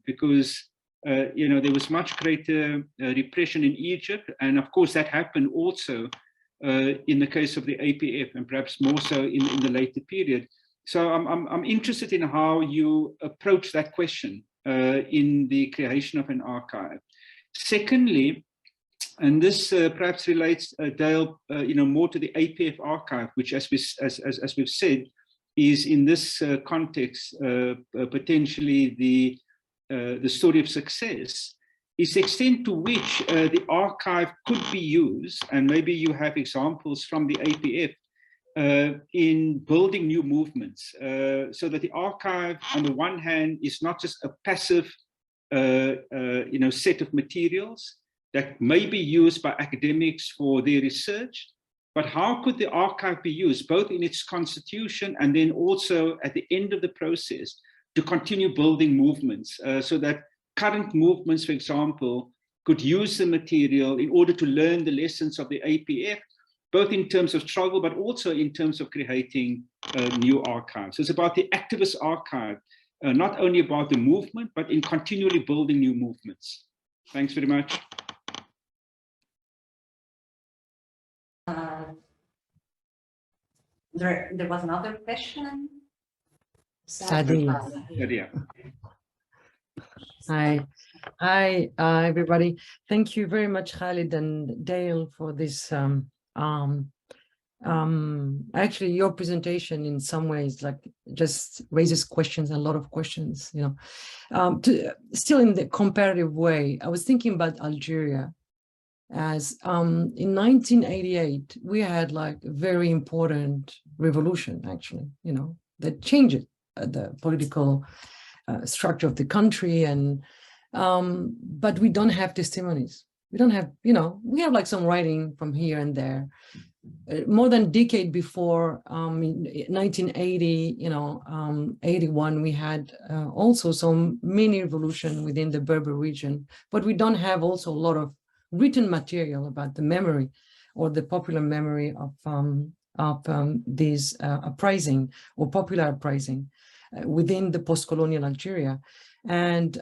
Because there was much greater repression in Egypt, and of course that happened also in the case of the APF, and perhaps more so in the later period. So I'm interested in how you approach that question in the creation of an archive. Secondly, And this perhaps relates, Dale, more to the APF archive, which, as we've said, is in this context potentially the story of success. Is the extent to which the archive could be used, and maybe you have examples from the APF in building new movements, so that the archive, on the one hand, is not just a passive, set of materials that may be used by academics for their research, but how could the archive be used, both in its constitution and then also at the end of the process, to continue building movements, so that current movements, for example, could use the material in order to learn the lessons of the APF, both in terms of struggle, but also in terms of creating new archives. So it's about the activist archive, not only about the movement, but in continually building new movements. Thanks very much. There was another question. Sadia. Yeah. Hi, everybody. Thank you very much, Khalid and Dale, for this. Actually, your presentation in some ways just raises questions, a lot of questions. Still in the comparative way, I was thinking about Algeria. As in 1988, we had a very important revolution, actually, that changed the political structure of the country, and but we don't have testimonies. We don't have, we have some writing from here and there. More than a decade before, in 1980, 81, we had also some mini revolution within the Berber region, but we don't have also a lot of written material about the memory or the popular memory of these uprising or popular uprising within the post-colonial Algeria. And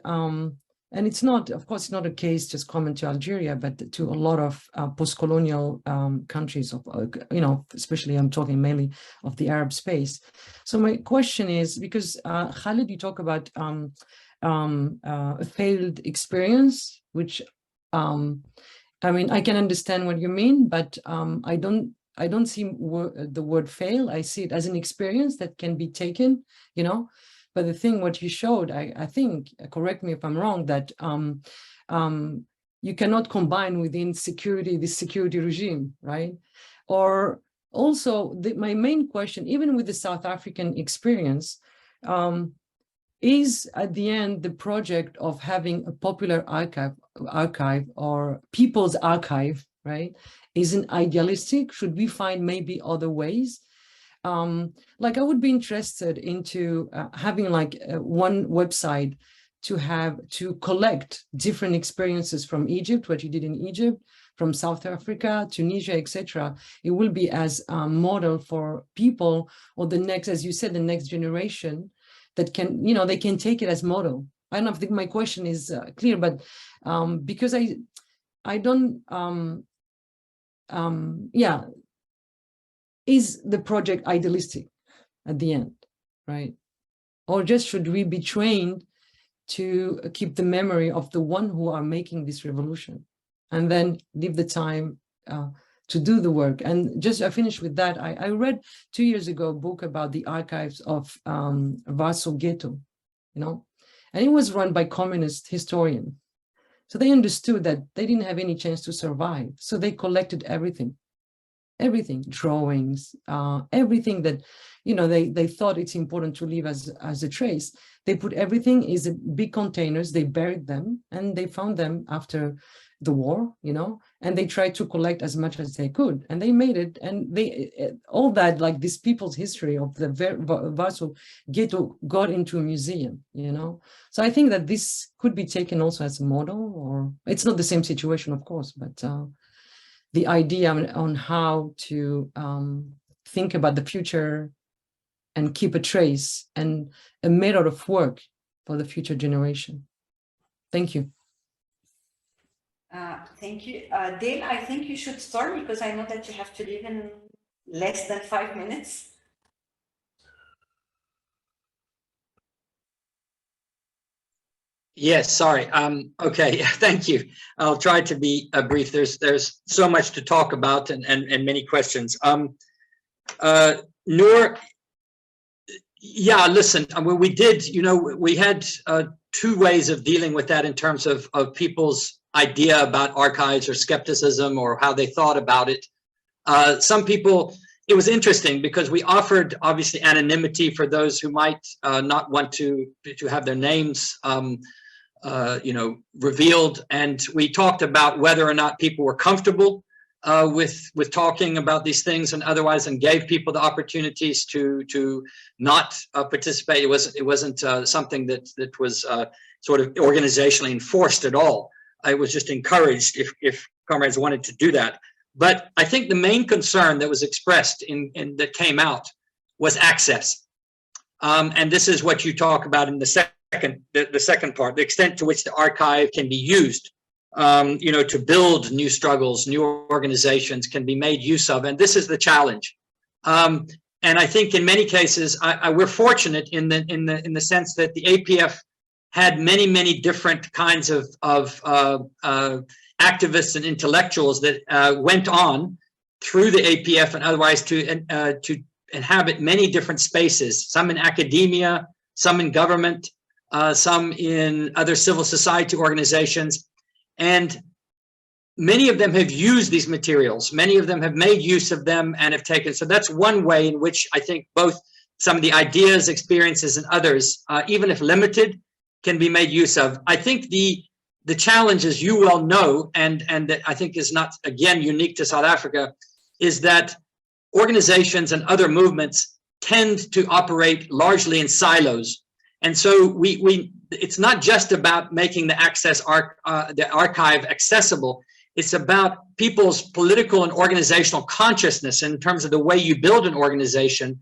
it's not, of course, it's not a case just common to Algeria, but to a lot of post-colonial countries, especially I'm talking mainly of the Arab space. So my question is, because Khalid, you talk about a failed experience, which I can understand what you mean, but I don't see the word fail. I see it as an experience that can be taken, But the thing, what you showed, I think, correct me if I'm wrong, that you cannot combine within this security regime, right? Or also, my main question, even with the South African experience, is at the end the project of having a popular archive or people's archive, right? Isn't idealistic? Should we find maybe other ways? I would be interested into having one website to collect different experiences from Egypt, what you did in Egypt, from South Africa, Tunisia, etc. It will be as a model for people, or the next, as you said, the next generation that can, they can take it as model. I don't know if my question is clear, but because I don't, is the project idealistic at the end, right? Or just should we be trained to keep the memory of the one who are making this revolution, and then leave the time to do the work? And just I finish with that. I read 2 years ago a book about the archives of Warsaw Ghetto, and it was run by communist historians. So they understood that they didn't have any chance to survive. So they collected everything, drawings, everything that, they thought it's important to leave as a trace. They put everything in big containers, they buried them, and they found them after the war, and they tried to collect as much as they could, and they made it. And all that, this people's history of the Warsaw Ghetto got into a museum, So I think that this could be taken also as a model, or it's not the same situation, of course, but the idea on how to think about the future and keep a trace and a method of work for the future generation. Thank you. Thank you. Dale, I think you should start, because I know that you have to leave in less than 5 minutes. Yes, sorry. Okay, thank you. I'll try to be brief. There's so much to talk about and many questions. Noor, yeah, listen, I mean, we did, you know, we had two ways of dealing with that in terms of people's idea about archives or skepticism or how they thought about it. Some people, it was interesting because we offered obviously anonymity for those who might not want to have their names you know, revealed, and we talked about whether or not people were comfortable with talking about these things and otherwise, and gave people the opportunities to not participate. It wasn't something that was sort of organizationally enforced at all. It was just encouraged if comrades wanted to do that. But I think the main concern that was expressed that came out was access, and this is what you talk about in the second part, the extent to which the archive can be used, you know, to build new struggles, new organizations can be made use of, and this is the challenge. And I think in many cases, we're fortunate in the sense that the APF had many different kinds of activists and intellectuals that went on through the APF and otherwise to inhabit many different spaces, some in academia, some in government, some in other civil society organizations, and many of them have used these materials. Many of them have made use of them and have taken. So that's one way in which I think both some of the ideas, experiences, and others, even if limited, can be made use of. I think the challenge, as you well know, and that I think is not, again, unique to South Africa, is that organizations and other movements tend to operate largely in silos. And so it's not just about making the archive accessible. It's about people's political and organizational consciousness in terms of the way you build an organization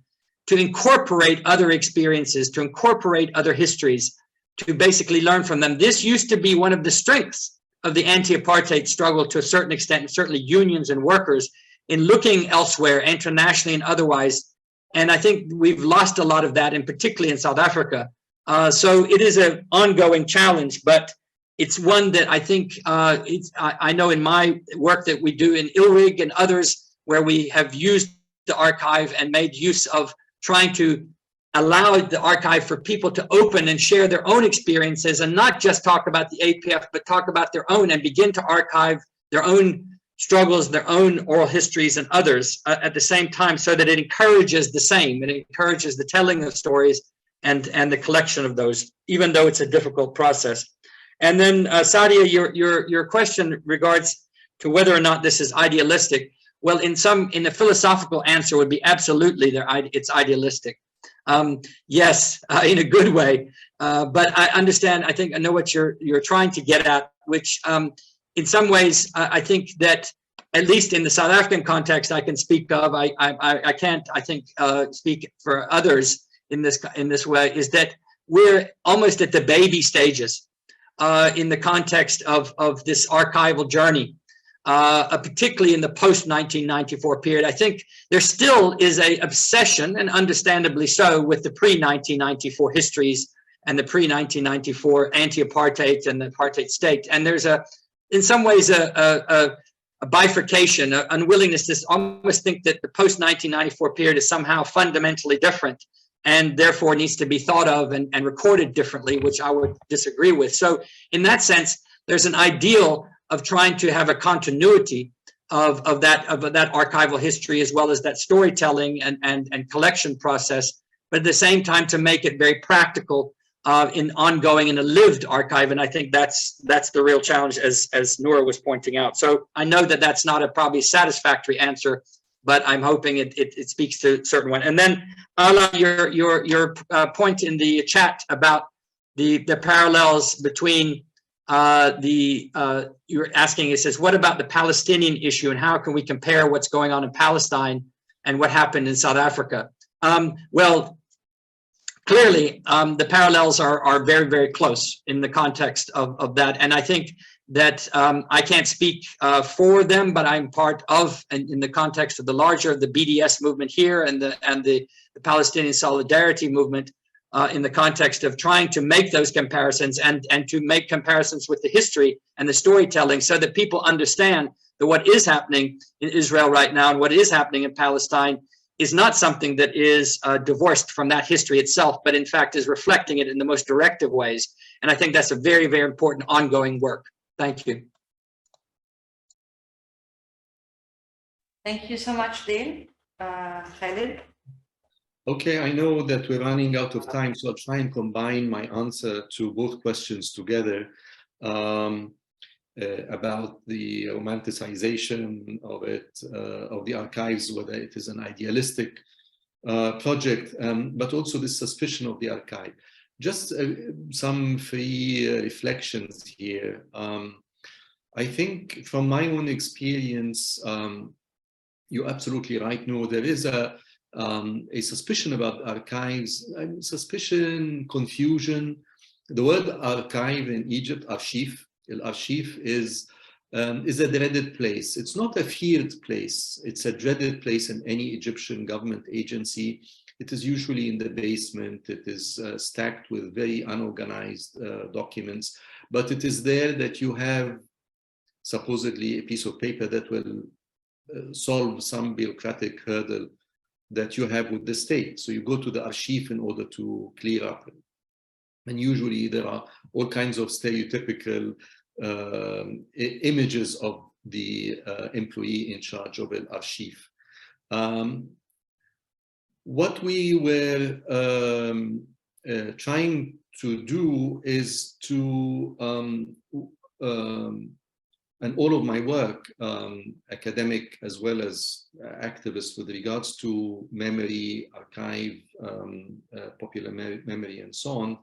to incorporate other experiences, to incorporate other histories, to basically learn from them. This used to be one of the strengths of the anti-apartheid struggle to a certain extent, and certainly unions and workers, in looking elsewhere, internationally and otherwise. And I think we've lost a lot of that, and particularly in South Africa. So it is an ongoing challenge, but it's one that I think I know in my work that we do in ILRIG and others, where we have used the archive and made use of trying to allow the archive for people to open and share their own experiences and not just talk about the APF, but talk about their own and begin to archive their own struggles, their own oral histories and others at the same time, so that it encourages the same. It encourages the telling of stories and the collection of those, even though it's a difficult process. And then Sadia, your question regards to whether or not this is idealistic. Well, in the philosophical answer would be absolutely it's idealistic. Yes, in a good way. But I understand, I know what you're trying to get at, which in some ways, I think that at least in the South African context I can speak of, I can't, I think, speak for others in this way, is that we're almost at the baby stages in the context of this archival journey, particularly in the post-1994 period. I think there still is an obsession, and understandably so, with the pre-1994 histories and the pre-1994 anti-apartheid and the apartheid state. And there's in some ways a bifurcation, an unwillingness to almost think that the post-1994 period is somehow fundamentally different and therefore needs to be thought of and recorded differently, which I would disagree with. So in that sense, there's an ideal of trying to have a continuity of that archival history, as well as that storytelling and collection process, but at the same time to make it very practical in ongoing in a lived archive. And I think that's the real challenge, as Noor was pointing out. So I know that that's not a probably satisfactory answer, but I'm hoping it speaks to a certain one. And then Ala, your point in the chat about the parallels between you were asking, it says, what about the Palestinian issue and how can we compare what's going on in Palestine and what happened in South Africa? Well, clearly the parallels are very, very close in the context of that. And I think that I can't speak for them, but I'm part of, and in the context of the larger, the BDS movement here and the Palestinian Solidarity movement, in the context of trying to make those comparisons and to make comparisons with the history and the storytelling so that people understand that what is happening in Israel right now and what is happening in Palestine is not something that is divorced from that history itself, but in fact is reflecting it in the most directive ways. And I think that's a very, very important ongoing work. Thank you. Thank you so much, Dale. Khaled? Okay, I know that we're running out of time, so I'll try and combine my answer to both questions together about the romanticization of it, of the archives, whether it is an idealistic project, but also the suspicion of the archive. Just some free reflections here. I think from my own experience, you're absolutely right. No, there is a suspicion about archives, suspicion, confusion. The word archive in Egypt, archiv, al-archiv is a dreaded place. It's not a feared place. It's a dreaded place in any Egyptian government agency. It is usually in the basement. It is stacked with very unorganized documents, but it is there that you have supposedly a piece of paper that will solve some bureaucratic hurdle that you have with the state. So you go to the archive in order to clear up. And usually there are all kinds of stereotypical images of the employee in charge of an archive. What we were trying to do is to, and all of my work, academic as well as activist with regards to memory, archive, popular memory, and so on,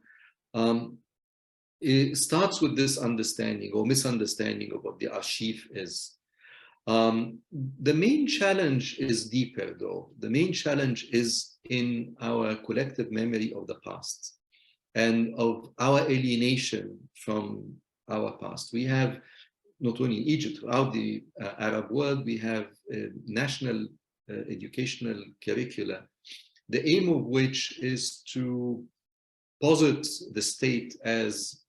it starts with this understanding or misunderstanding of what the archive is. The main challenge is deeper, though. The main challenge is in our collective memory of the past and of our alienation from our past. We have, not only in Egypt, throughout the Arab world, we have national educational curricula, the aim of which is to posit the state as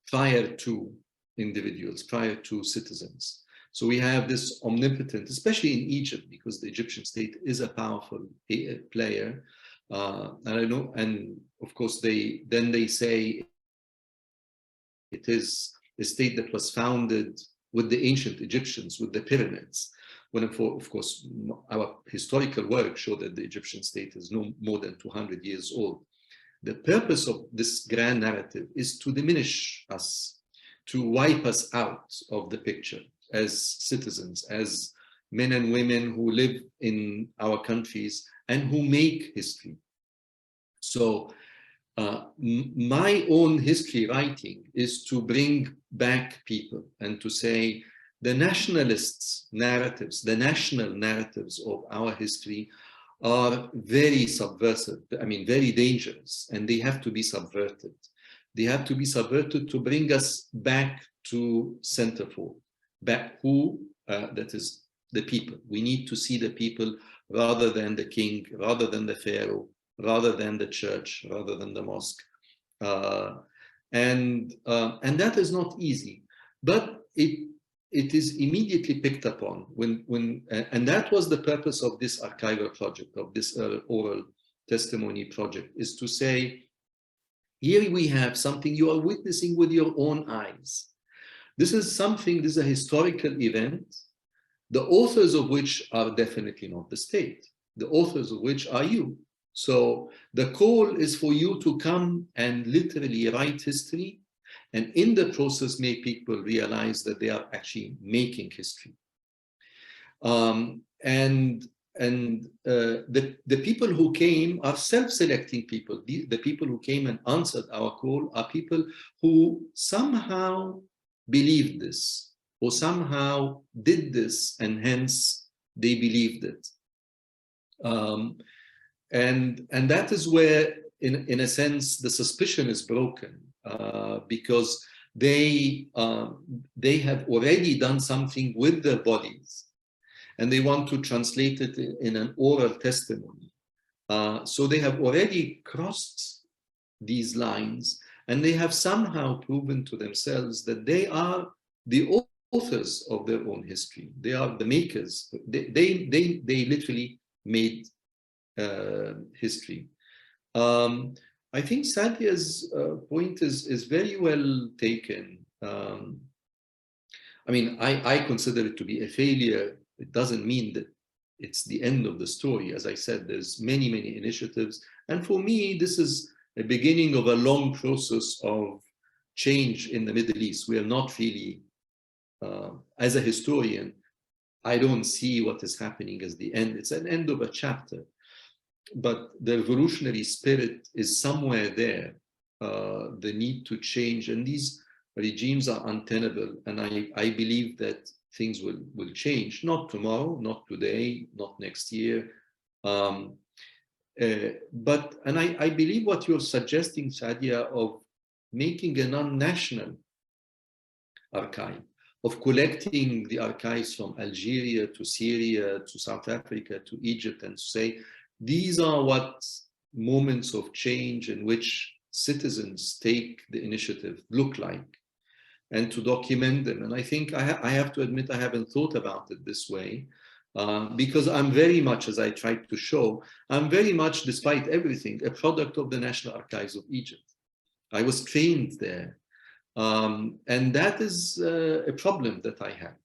prior to individuals, prior to citizens. So we have this omnipotent, especially in Egypt, because the Egyptian state is a powerful player. And I know, and of course, they say it is a state that was founded with the ancient Egyptians, with the pyramids. When, of course, our historical work showed that the Egyptian state is no more than 200 years old. The purpose of this grand narrative is to diminish us, to wipe us out of the picture as citizens, as men and women who live in our countries and who make history. So my own history writing is to bring back people and to say the nationalists' narratives, the national narratives of our history are very subversive, I mean, very dangerous, and they have to be subverted. They have to be subverted to bring us back to centerfold, back that is the people. We need to see the people rather than the king, rather than the pharaoh, rather than the church, rather than the mosque. And that is not easy, but it is immediately picked up on and that was the purpose of this archival project, of this oral testimony project, is to say, here we have something you are witnessing with your own eyes. This is something, this is a historical event, the authors of which are definitely not the state, the authors of which are you. So the call is for you to come and literally write history, and in the process make people realize that they are actually making history. The people who came are self-selecting people. The people who came and answered our call are people who somehow believed this, or somehow did this, and hence they believed it. And that is where, in a sense, the suspicion is broken, because they have already done something with their bodies, and they want to translate it in an oral testimony. So they have already crossed these lines, and they have somehow proven to themselves that they are the authors of their own history. They are the makers. They literally made history. I think Sadia's point is very well taken. I mean, I consider it to be a failure. It doesn't mean that it's the end of the story. As I said, there's many, many initiatives. And for me, this is a beginning of a long process of change in the Middle East. We are not really, as a historian, I don't see what is happening as the end. It's an end of a chapter. But the revolutionary spirit is somewhere there, the need to change. And these regimes are untenable. And I believe that things will change, not tomorrow, not today, not next year. And I believe what you're suggesting, Sadia, of making a non-national archive, of collecting the archives from Algeria to Syria to South Africa to Egypt, and to say, these are what moments of change in which citizens take the initiative look like, and to document them. And I think I have to admit, I haven't thought about it this way, because I'm very much, as I tried to show, I'm very much, despite everything, a product of the National Archives of Egypt. I was trained there. And that is a problem that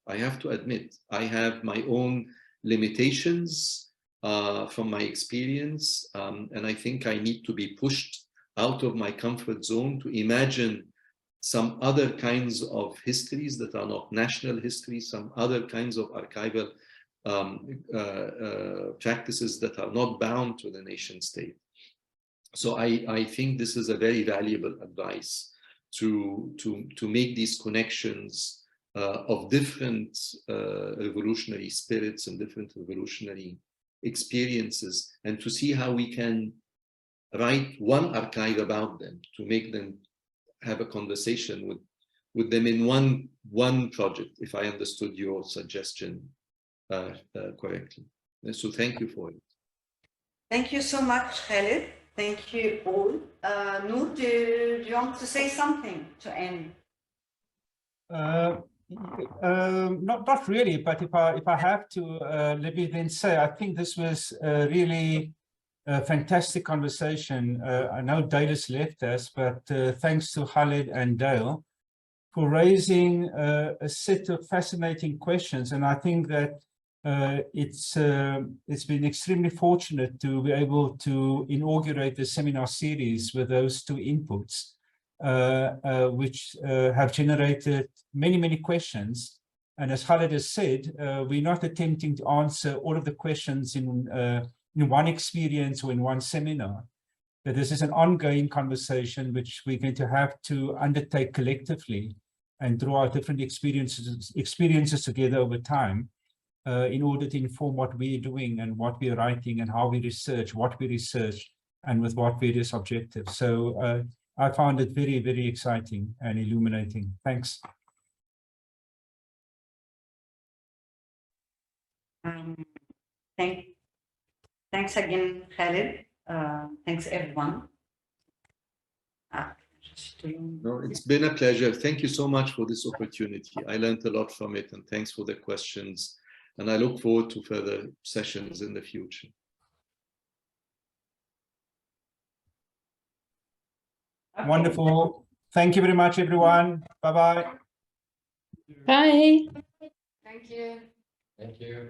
I have to admit. I have my own limitations from my experience, and I think I need to be pushed out of my comfort zone to imagine some other kinds of histories that are not national histories, some other kinds of archival practices that are not bound to the nation state. So I think this is a very valuable advice to make these connections of different revolutionary spirits and different revolutionary experiences, and to see how we can write one archive about them, to make them have a conversation with them in one project, if I understood your suggestion correctly. And so thank you for it. Thank you so much, Khaled. Thank you all. Noor, do you want to say something to end? Not really, but if I have to, let me then say, I think this was really a fantastic conversation. I know Dale has left us, but thanks to Khaled and Dale for raising a set of fascinating questions. And I think that it's been extremely fortunate to be able to inaugurate the seminar series with those two inputs, which have generated many, many questions. And as Khaled has said, we're not attempting to answer all of the questions in one experience or in one seminar. But this is an ongoing conversation which we're going to have to undertake collectively and draw our different experiences together over time in order to inform what we're doing and what we're writing and how we research, what we research, and with what various objectives. So I found it very, very exciting and illuminating. Thanks. Thanks again, Khaled. Thanks, everyone. No, it's been a pleasure. Thank you so much for this opportunity. I learned a lot from it, and thanks for the questions. And I look forward to further sessions in the future. Okay. Wonderful. Thank you very much, everyone. Bye-bye. Bye. Thank you. Thank you.